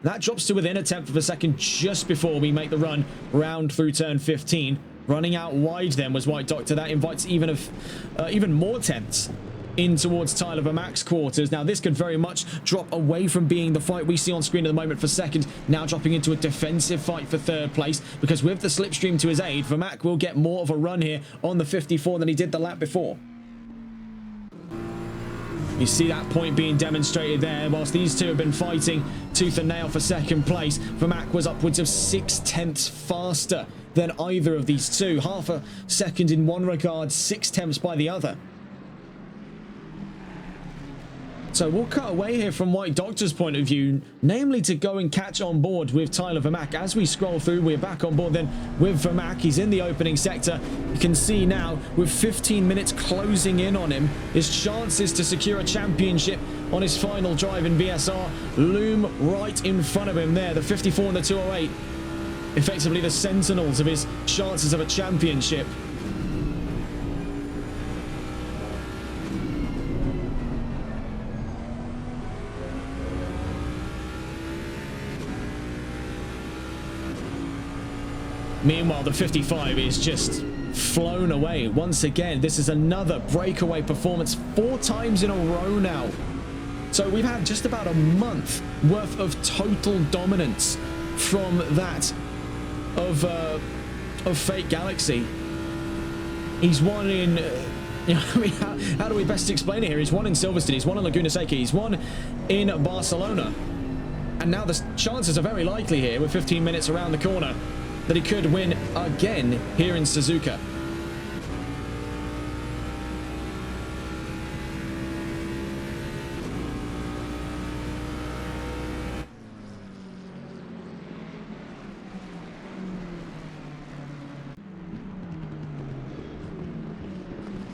That drops to within a tenth of a second just before we make the run round through turn 15. Running out wide then was White Doctor. That invites even more tenths in towards Tyler Vermack's quarters. Now, this could very much drop away from being the fight we see on screen at the moment for second, now dropping into a defensive fight for third place, because with the slipstream to his aid, Vermack will get more of a run here on the 54 than he did the lap before. You see that point being demonstrated there. Whilst these two have been fighting tooth and nail for second place, Vermack was upwards of 6 tenths faster than either of these two. Half a second in one regard, 6 tenths by the other. So we'll cut away here from White Doctor's point of view, namely to go and catch on board with Tyler Vermack. As we scroll through, we're back on board then with Vermack. He's in the opening sector. You can see now, with 15 minutes closing in on him, his chances to secure a championship on his final drive in VSR loom right in front of him there. The 54 and the 208, effectively the sentinels of his chances of a championship. Meanwhile, the 55 is just flown away. Once again, this is another breakaway performance 4 times in a row now. So we've had just about a month worth of total dominance from that of Fake Galaxy. He's won in... I mean, how do we best explain it here? He's won in Silverstone, he's won in Laguna Seca, he's won in Barcelona. And now the chances are very likely here, with 15 minutes around the corner, that he could win again here in Suzuka.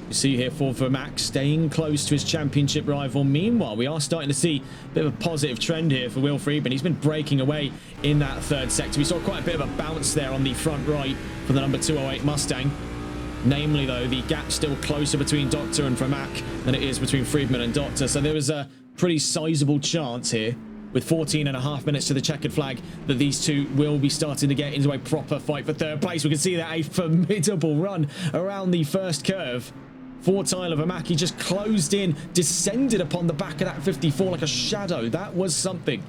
You see here for Vermack staying close to his championship rival. Meanwhile, we are starting to see a bit of a positive trend here for Will Friedman. He's been breaking away in that third sector. We saw quite a bit of a bounce there on the front right for the number 208 Mustang. Namely, though, the gap still closer between Doctor and Vermack than it is between Friedman and Doctor. So there was a pretty sizable chance here, with 14.5 minutes to the checkered flag, that these two will be starting to get into a proper fight for third place. We can see that a formidable run around the first curve for Tyler Vermack. He just closed in, descended upon the back of that 54 like a shadow. That was something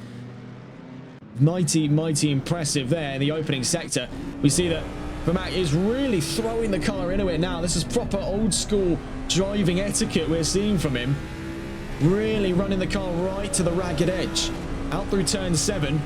mighty, mighty impressive there in the opening sector. We see that Vermack is really throwing the car into it now. This is proper old school driving etiquette we're seeing from him. Really running the car right to the ragged edge. Out through turn 7.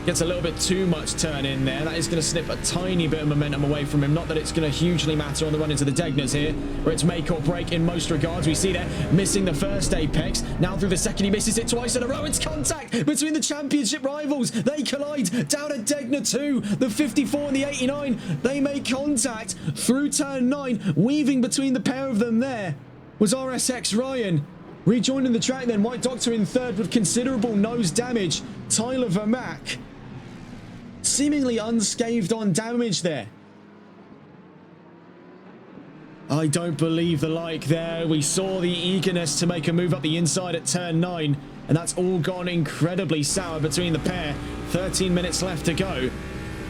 Gets a little bit too much turn in there. That is going to snip a tiny bit of momentum away from him. Not that it's going to hugely matter on the run into the Degners here, where it's make or break in most regards. We see that missing the first apex. Now through the second, he misses it twice in a row. It's contact between the championship rivals. They collide down at Degner 2. The 54 and the 89, they make contact through turn 9. Weaving between the pair of them there was RSX Ryan. Rejoining the track then, White Doctor in third with considerable nose damage. Tyler Vermack seemingly unscathed on damage there. I don't believe the like there. We saw the eagerness to make a move up the inside at turn 9, and that's all gone incredibly sour between the pair. 13 minutes left to go.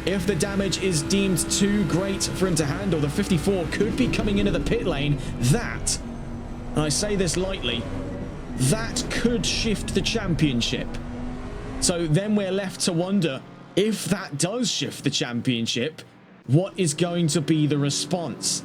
If the damage is deemed too great for him to handle, the 54 could be coming into the pit lane. That, and I say this lightly, that could shift the championship. So then we're left to wonder, if that does shift the championship, what is going to be the response?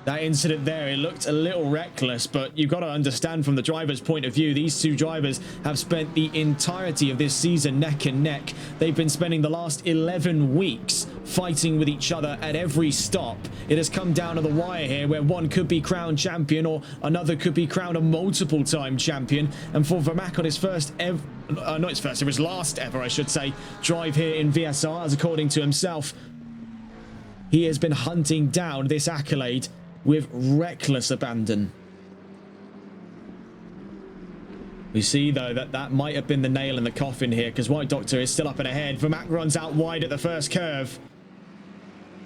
That incident there, it looked a little reckless, but you've got to understand from the driver's point of view, these two drivers have spent the entirety of this season neck and neck. They've been spending the last 11 weeks fighting with each other at every stop. It has come down to the wire here, where one could be crowned champion or another could be crowned a multiple-time champion. And for Vermaak on his first ever, not his first ever, his last ever, I should say, drive here in VSR, as according to himself, he has been hunting down this accolade with reckless abandon. We see, though, that might have been the nail in the coffin here, because White Doctor is still up and ahead. Vermaak runs out wide at the first curve.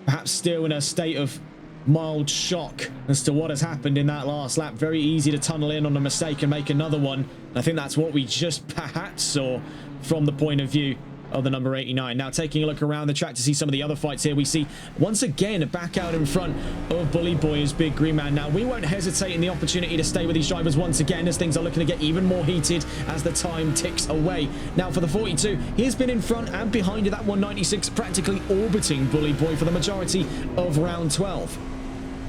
Perhaps still in a state of mild shock as to what has happened in that last lap. Very easy to tunnel in on a mistake and make another one. I think that's what we just perhaps saw from the point of view of the number 89. Now taking a look around the track to see some of the other fights here, we see once again back out in front of Bully Boy is Big Green Man. Now we won't hesitate in the opportunity to stay with these drivers once again, as things are looking to get even more heated as the time ticks away. Now for the 42, he's been in front and behind that 196, practically orbiting Bully Boy for the majority of round 12.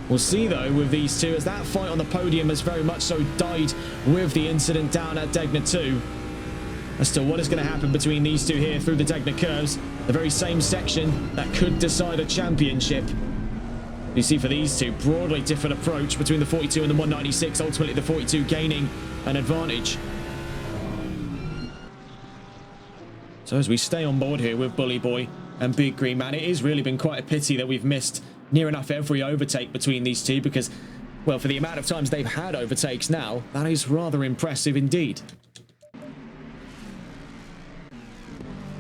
We'll see, though, with these two, as that fight on the podium has very much so died with the incident down at Degner 2. As to what is going to happen between these two here through the Degner curves, the very same section that could decide a championship. You see for these two, broadly different approach between the 42 and the 196, ultimately the 42 gaining an advantage. So as we stay on board here with Bully Boy and Big Green Man, it has really been quite a pity that we've missed near enough every overtake between these two, because, well, for the amount of times they've had overtakes now, that is rather impressive indeed.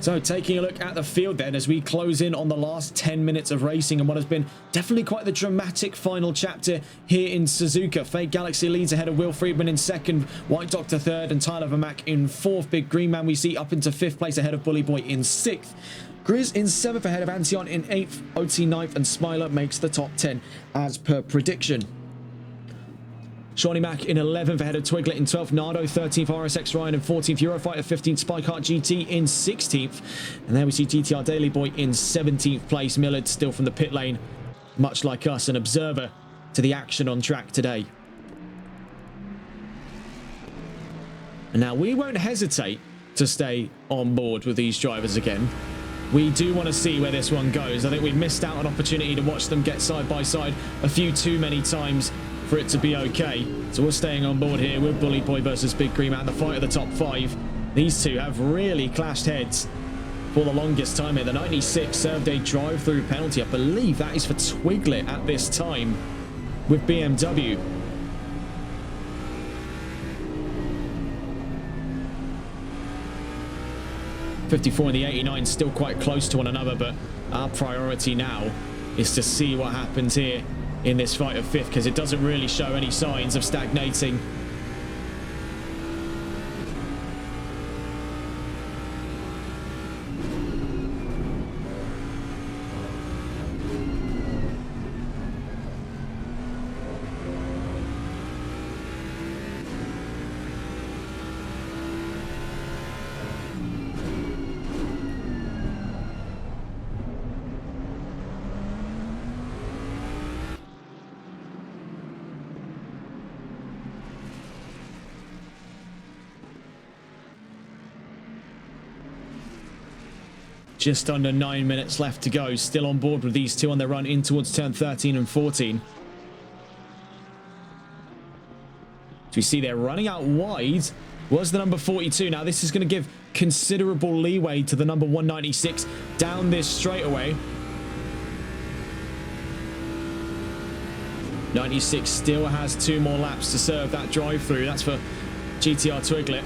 So taking a look at the field then, as we close in on the last 10 minutes of racing and what has been definitely quite the dramatic final chapter here in Suzuka. Fake Galaxy leads ahead of Will Friedman in second, White Doctor third, and Tyler Vermaak in fourth. Big Green Man we see up into fifth place ahead of Bully Boy in sixth. Grizz in seventh ahead of Antion in eighth, OT ninth, and Smiler makes the top 10 as per prediction. Shawnee Mac in 11th ahead of Twiglet in 12th, Nardo 13th, RSX Ryan in 14th, Eurofighter 15th, Spikeheart GT in 16th, and there we see GTR Daily Boy in 17th place. Millard still from the pit lane, much like us, an observer to the action on track today. And now we won't hesitate to stay on board with these drivers again. We do want to see where this one goes. I think we've missed out on opportunity to watch them get side by side a few too many times for it to be okay. So we're staying on board here with Bully Boy versus Big Green Man, the fight of the top five. These two have really clashed heads for the longest time here. The 96 served a drive-through penalty. I believe that is for Twiglet at this time with BMW. '54 and the 89 still quite close to one another, but our priority now is to see what happens here in this fight of fifth, because it doesn't really show any signs of stagnating. Just under 9 minutes left to go. Still on board with these two on their run in towards turn 13 and 14. So we see they're running out wide. Was the number 42. Now this is going to give considerable leeway to the number 196 down this straightaway. 96 still has 2 more laps to serve that drive through. That's for GTR Twiglet.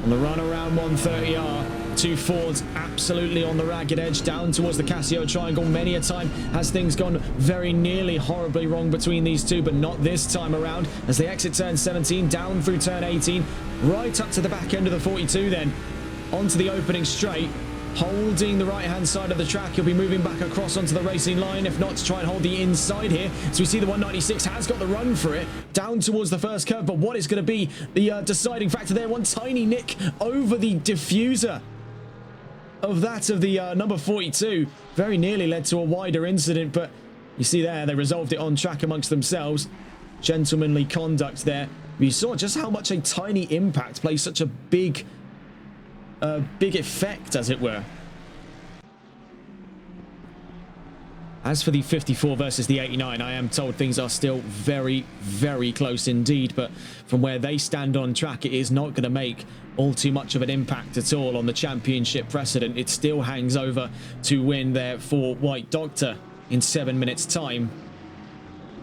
On the run around 130R. 2 Fords absolutely on the ragged edge down towards the Casio Triangle. Many a time has things gone very nearly horribly wrong between these two, but not this time around, as they exit turn 17 down through turn 18 right up to the back end of the 42, then onto the opening straight. holding the right-hand side of the track. He'll be moving back across onto the racing line, if not to try and hold the inside here. So we see the 196 has got the run for it down towards the first curve, but what is going to be the deciding factor there? One tiny nick over the diffuser of that of the number 42. Very nearly led to a wider incident, but you see there, they resolved it on track amongst themselves. Gentlemanly conduct there. We saw just how much a tiny impact plays such a big effect, as it were. As for the 54 versus the 89, I am told things are still very, very close indeed, but from where they stand on track, it is not going to make all too much of an impact at all on the championship precedent. It still hangs over to win there for White Doctor in 7 minutes' time.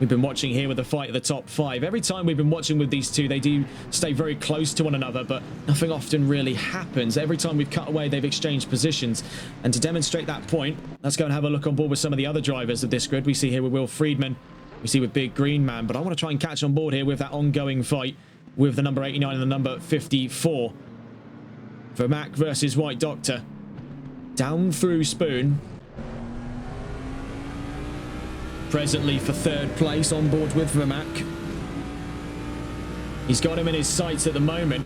We've been watching here with the fight of the top 5. Every time we've been watching with these two, they do stay very close to one another, but nothing often really happens. Every time we've cut away, they've exchanged positions. And to demonstrate that point, let's go and have a look on board with some of the other drivers of this grid. We see here with Will Friedman, we see with Big Green Man, but I want to try and catch on board here with that ongoing fight with the number 89 and the number 54. Vermack versus White Doctor. Down through Spoon. Presently for third place on board with Vermack. He's got him in his sights at the moment.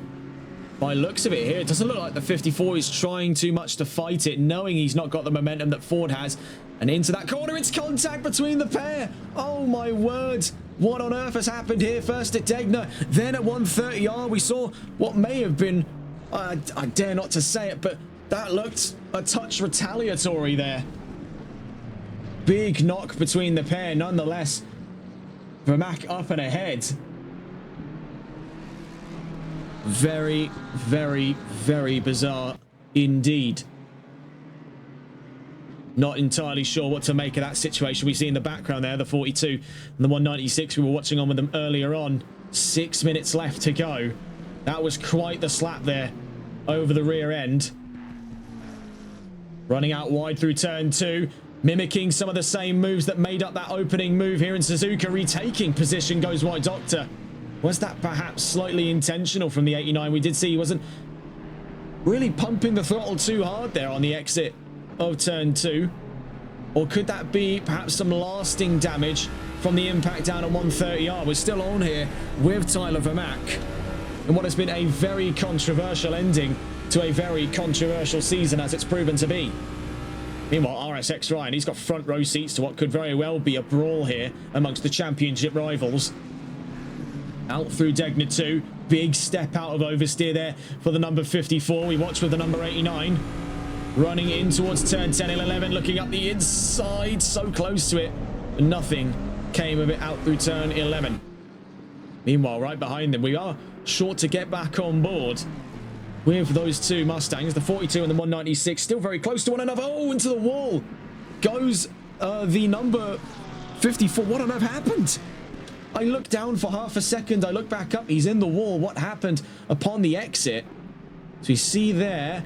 By looks of it here, it doesn't look like the 54 is trying too much to fight it, knowing he's not got the momentum that Ford has. And into that corner, it's contact between the pair. Oh my word. What on earth has happened here? First at Degner, then at 130R, we saw what may have been, I dare not to say it, but that looked a touch retaliatory there. Big knock between the pair, nonetheless. Vermack up and ahead. Very, very, very bizarre indeed. Not entirely sure what to make of that situation. We see in the background there, the 42 and the 196 we were watching on with them earlier on. 6 minutes left to go. That was quite the slap there over the rear end. Running out wide through turn 2. Mimicking some of the same moves that made up that opening move here in Suzuka. Retaking position goes White Doctor. Was that perhaps slightly intentional from the 89? We did see he wasn't really pumping the throttle too hard there on the exit of turn 2. Or could that be perhaps some lasting damage from the impact down at 130R? We're still on here with Tyler Vermack. And what has been a very controversial ending to a very controversial season, as it's proven to be. Meanwhile, RSX Ryan, he's got front row seats to what could very well be a brawl here amongst the championship rivals. Out through Degner 2. Big step out of oversteer there for the number 54. We watch with the number 89. Running in towards turn 10 and 11, looking up the inside. So close to it. But nothing came of it out through turn 11. Meanwhile, right behind them, we are short to get back on board with those two Mustangs, the 42 and the 196, still very close to one another. Oh, into the wall goes the number 54. What on earth happened? I looked down for half a second. I look back up. He's in the wall. What happened upon the exit? So you see there,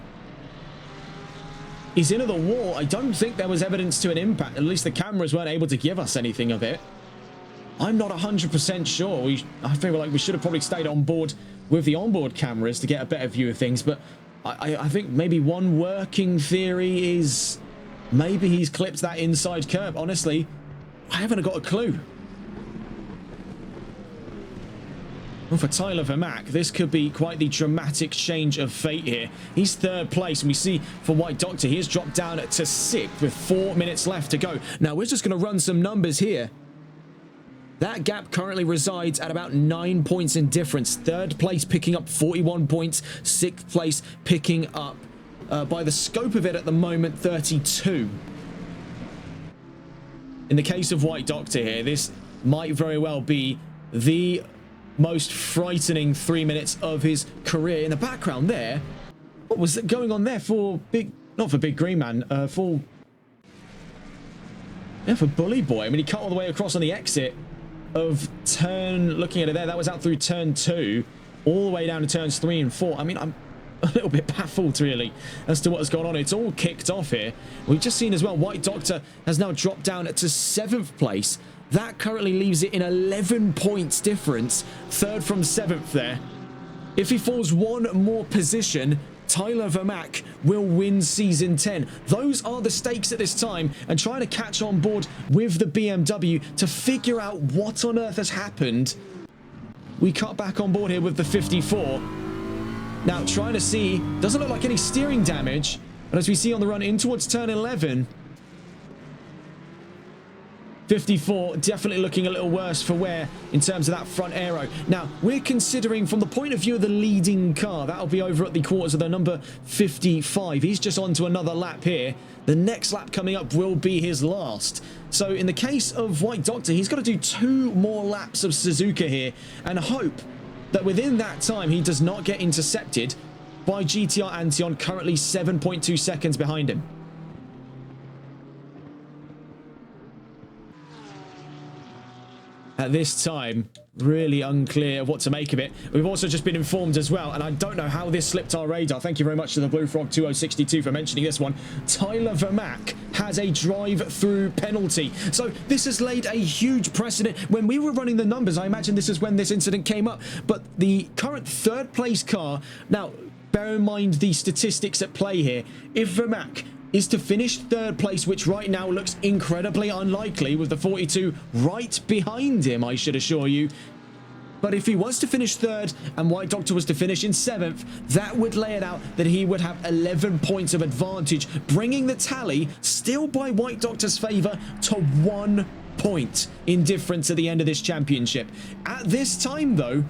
he's into the wall. I don't think there was evidence to an impact. At least the cameras weren't able to give us anything of it. I'm not 100% sure. I feel like we should have probably stayed on board with the onboard cameras to get a better view of things, but I think maybe one working theory is maybe he's clipped that inside curb. Honestly, I haven't got a clue. Well, for Tyler Vermack, this could be quite the dramatic change of fate here. He's third place, and we see for White Doctor, he has dropped down to 6th with 4 minutes left to go. Now, we're just going to run some numbers here. That gap currently resides at about 9 points in difference. Third place picking up 41 points. 6th place picking up, by the scope of it at the moment, 32. In the case of White Doctor here, this might very well be the most frightening 3 minutes of his career. In the background there, what was going on there for not for Big Green Man, for Bully Boy. I mean, he cut all the way across on the exit of turn, looking at it there, that was out through turn 2 all the way down to turns 3 and 4. I mean, I'm a little bit baffled really as to what has gone on. It's all kicked off here. We've just seen as well, White Doctor has now dropped down to 7th place. That currently leaves it in 11 points difference, 3rd from 7th there. If he falls one more position, Tyler Vermaak will win Season 10. Those are the stakes at this time, and trying to catch on board with the BMW to figure out what on earth has happened. We cut back on board here with the 54. Now, trying to see, doesn't look like any steering damage, but as we see on the run in towards turn 11, 54 definitely looking a little worse for wear in terms of that front aero. Now, we're considering from the point of view of the leading car, that'll be over at the quarters of the number 55. He's just on to another lap here. The next lap coming up will be his last. So in the case of White Doctor, he's got to do 2 more laps of Suzuka here and hope that within that time he does not get intercepted by GTR Antion, currently 7.2 seconds behind him. At this time, really unclear of what to make of it. We've also just been informed as well, and I don't know how this slipped our radar. Thank you very much to the Blue Frog 2062 for mentioning this one. Tyler Vermaak has a drive-through penalty. So this has laid a huge precedent. When we were running the numbers, I imagine this is when this incident came up, but the current third place car, now bear in mind the statistics at play here. If Vermaak is to finish third place, which right now looks incredibly unlikely with the 42 right behind him, I should assure you. But if he was to finish third and White Doctor was to finish in 7th, that would lay it out that he would have 11 points of advantage, bringing the tally still by White Doctor's favour to 1 point in difference at the end of this championship. At this time, though,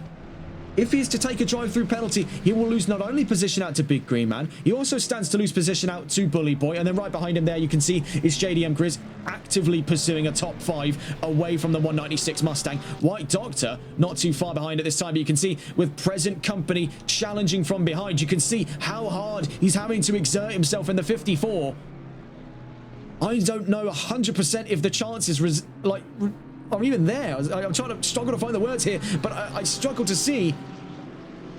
if he is to take a drive-through penalty, he will lose not only position out to Big Green Man, he also stands to lose position out to Bully Boy, and then right behind him there you can see is JDM Grizz actively pursuing a top 5 away from the 196 Mustang. White Doctor not too far behind at this time, but you can see with present company challenging from behind, you can see how hard he's having to exert himself in the 54. I don't know 100% if the chances are even there. I'm trying to struggle to find the words here, but I struggle to see.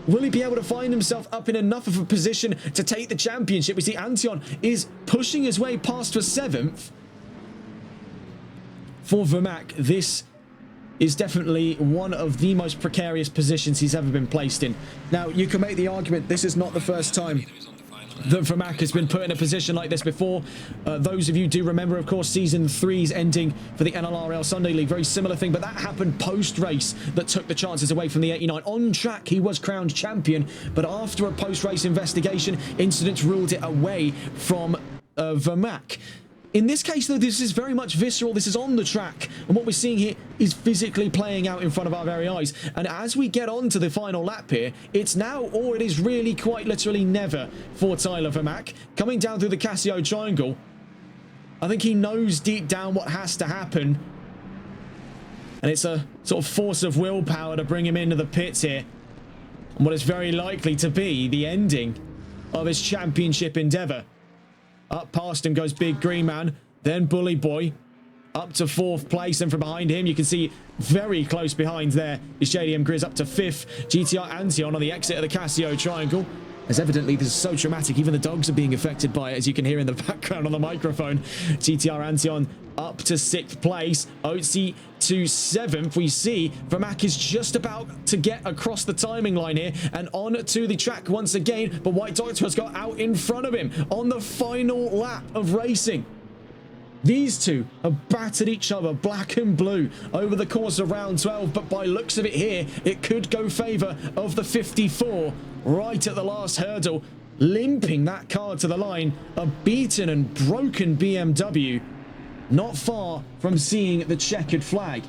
Will he be able to find himself up in enough of a position to take the championship? We see Antion is pushing his way past for 7th. For Vermaak, this is definitely one of the most precarious positions he's ever been placed in. Now, you can make the argument this is not the first time that Vermaak has been put in a position like this before. Those of you do remember, of course, Season 3's ending for the NLRL Sunday League. Very similar thing, but that happened post-race that took the chances away from the 89. On track, he was crowned champion, but after a post-race investigation, incidents ruled it away from Vermaak. In this case, though, this is very much visceral. This is on the track, and what we're seeing here is physically playing out in front of our very eyes. And as we get on to the final lap here, it's now, or it is really quite literally never for Tyler Vermaak. Coming down through the Casio Triangle, I think he knows deep down what has to happen. And it's a sort of force of willpower to bring him into the pits here. And what is very likely to be the ending of his championship endeavour. Up past him goes Big Green Man, then Bully Boy, up to 4th place, and from behind him, you can see very close behind there is JDM Grizz up to 5th. GTR Antion on the exit of the Casio Triangle. As evidently this is so traumatic, even the dogs are being affected by it, as you can hear in the background on the microphone. GTR Antion up to 6th place. Otzi to 7th. We see Vermaak is just about to get across the timing line here and on to the track once again, but White Doctor has got out in front of him on the final lap of racing. These two have battered each other black and blue over the course of round 12, but by looks of it here, it could go favour of the 54 right at the last hurdle, limping that car to the line. A beaten and broken BMW, not far from seeing the checkered flag.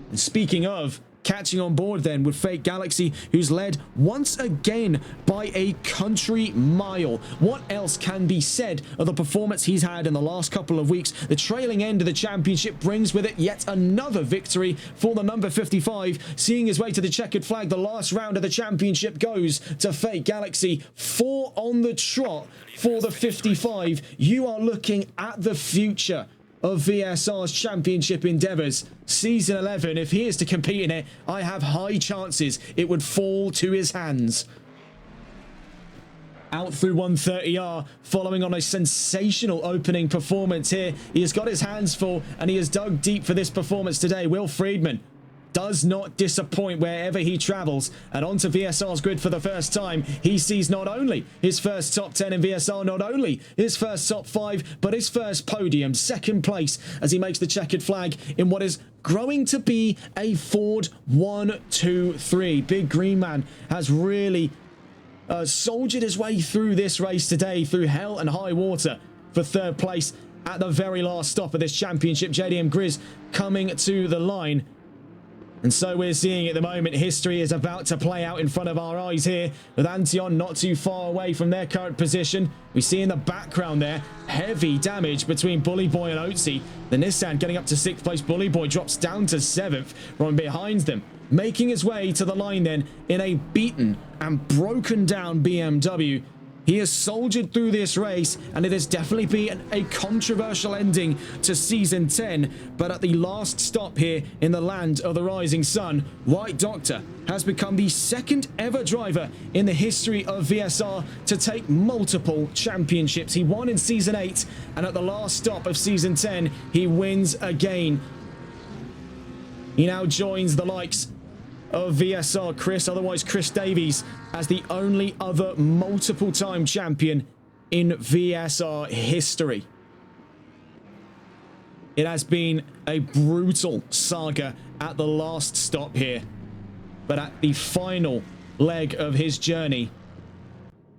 And speaking of catching on board then with Fake Galaxy, who's led once again by a country mile. What else can be said of the performance he's had in the last couple of weeks? The trailing end of the championship brings with it yet another victory for the number 55, seeing his way to the checkered flag. The last round of the championship goes to Fake Galaxy. 4 on the trot for the 55. You are looking at the future of VSR's championship endeavours. Season 11, if he is to compete in it, I have high chances it would fall to his hands. Out through 130R, following on a sensational opening performance here. He has got his hands full, and he has dug deep for this performance today. Will Friedman does not disappoint wherever he travels. And onto VSR's grid for the first time, he sees not only his first top 10 in VSR, not only his first top 5, but his first podium, second place, as he makes the checkered flag in what is growing to be a Ford 1-2-3. Big Green Man has really soldiered his way through this race today, through hell and high water, for third place at the very last stop of this championship. JDM Grizz coming to the line. And so we're seeing at the moment, history is about to play out in front of our eyes here, with Antion not too far away from their current position. We see in the background there, heavy damage between Bully Boy and Otzi. The Nissan getting up to 6th place. Bully Boy drops down to 7th from behind them, making his way to the line then in a beaten and broken down BMW. He has soldiered through this race, and it has definitely been a controversial ending to Season 10. But at the last stop here in the land of the rising sun, White Doctor has become the second ever driver in the history of VSR to take multiple championships. He won in Season 8, and at the last stop of Season 10, he wins again. He now joins the likes of VSR Chris, otherwise Chris Davies, as the only other multiple-time champion in VSR history. It has been a brutal saga at the last stop here, but at the final leg of his journey,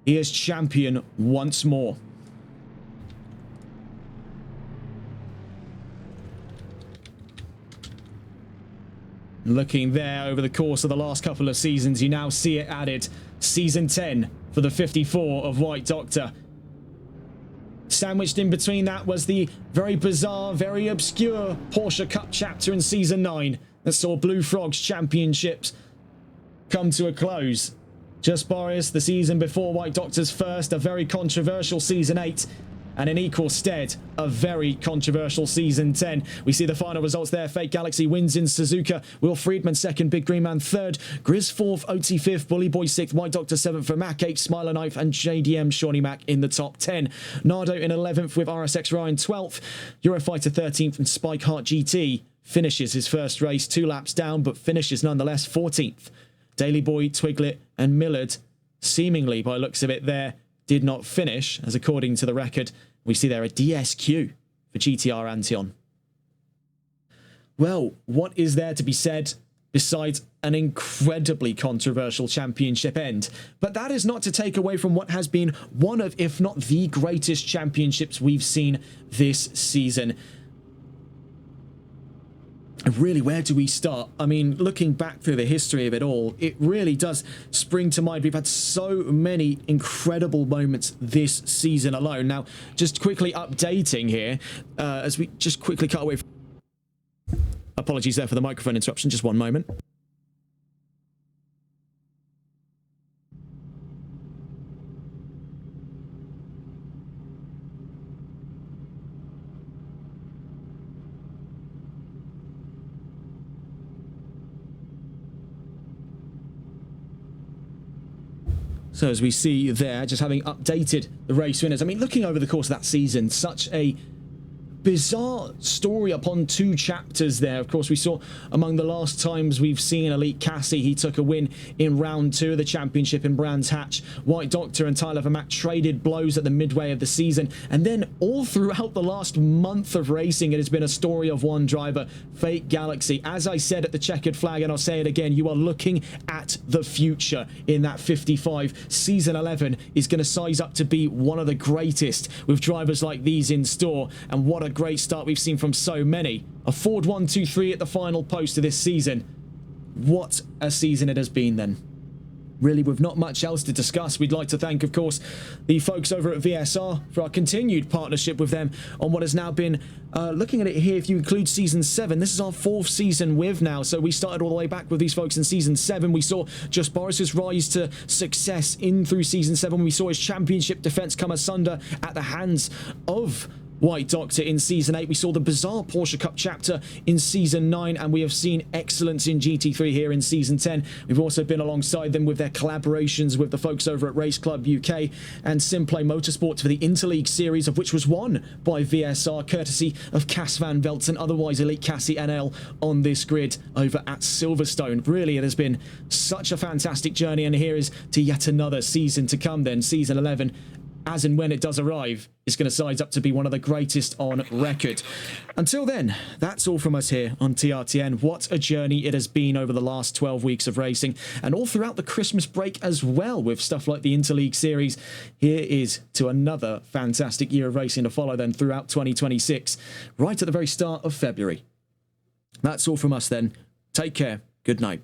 he is champion once more. Looking there over the course of the last couple of seasons, you now see it added. Season 10 for the 54 of White Doctor. Sandwiched in between that was the very bizarre, very obscure Porsche Cup chapter in Season 9 that saw Blue Frog's championships come to a close. Just Boris, the season before White Doctor's first, a very controversial Season 8. And in equal stead, a very controversial Season 10. We see the final results there. Fake Galaxy wins in Suzuka. Will Friedman second. Big Green Man third. Grizz fourth. OT fifth. Bully Boy sixth. White Doctor seventh for Mac 8. Smiler Knife and JDM Shawnee Mac in the top 10. Nardo in 11th with RSX Ryan 12th. Eurofighter 13th and Spike Heart GT finishes his first race 2 laps down, but finishes nonetheless 14th. Daily Boy, Twiglet and Millard, seemingly by looks of it there, did not finish, as according to the record, we see there a DSQ for GTR Antion. Well, what is there to be said besides an incredibly controversial championship end? But that is not to take away from what has been one of, if not the greatest championships we've seen this season. Really, where do we start? I mean, looking back through the history of it all, it really does spring to mind. We've had so many incredible moments this season alone. Now, just quickly updating here, as we just quickly cut away from... Apologies there for the microphone interruption, just one moment. So as we see there, just having updated the race winners, I mean, looking over the course of that season, such a bizarre story upon 2 chapters there. Of course, we saw among the last times we've seen Elite Cassie, he took a win in round 2 of the championship in Brands Hatch. White Doctor and Tyler Vermack traded blows at the midway of the season. And then all throughout the last month of racing, it has been a story of one driver, Fake Galaxy. As I said at the checkered flag, and I'll say it again, you are looking at the future in that 55. Season 11 is going to size up to be one of the greatest with drivers like these in store. And what a great start we've seen from so many. A Ford 1-2-3 at the final post of this season. What a season it has been then. Really, with not much else to discuss, we'd like to thank, of course, the folks over at VSR for our continued partnership with them on what has now been, looking at it here, if you include Season 7, this is our 4th season with now. So we started all the way back with these folks in Season 7. We saw Just Boris's rise to success in through Season 7. We saw his championship defense come asunder at the hands of White Doctor in Season 8. We saw the bizarre Porsche Cup chapter in Season 9, and we have seen excellence in GT3 here in Season 10. We've also been alongside them with their collaborations with the folks over at Race Club UK and Simplay Motorsports for the Interleague series, of which was won by VSR, courtesy of Cas van Velten, otherwise Elite Cassie NL, on this grid over at Silverstone. Really, it has been such a fantastic journey, and here is to yet another season to come then. Season 11, as and when it does arrive, is going to size up to be one of the greatest on record. Until then, that's all from us here on TRTN. What a journey it has been over the last 12 weeks of racing, and all throughout the Christmas break as well, with stuff like the Interleague series. Here is to another fantastic year of racing to follow then throughout 2026, right at the very start of February. That's all from us then. Take care. Good night.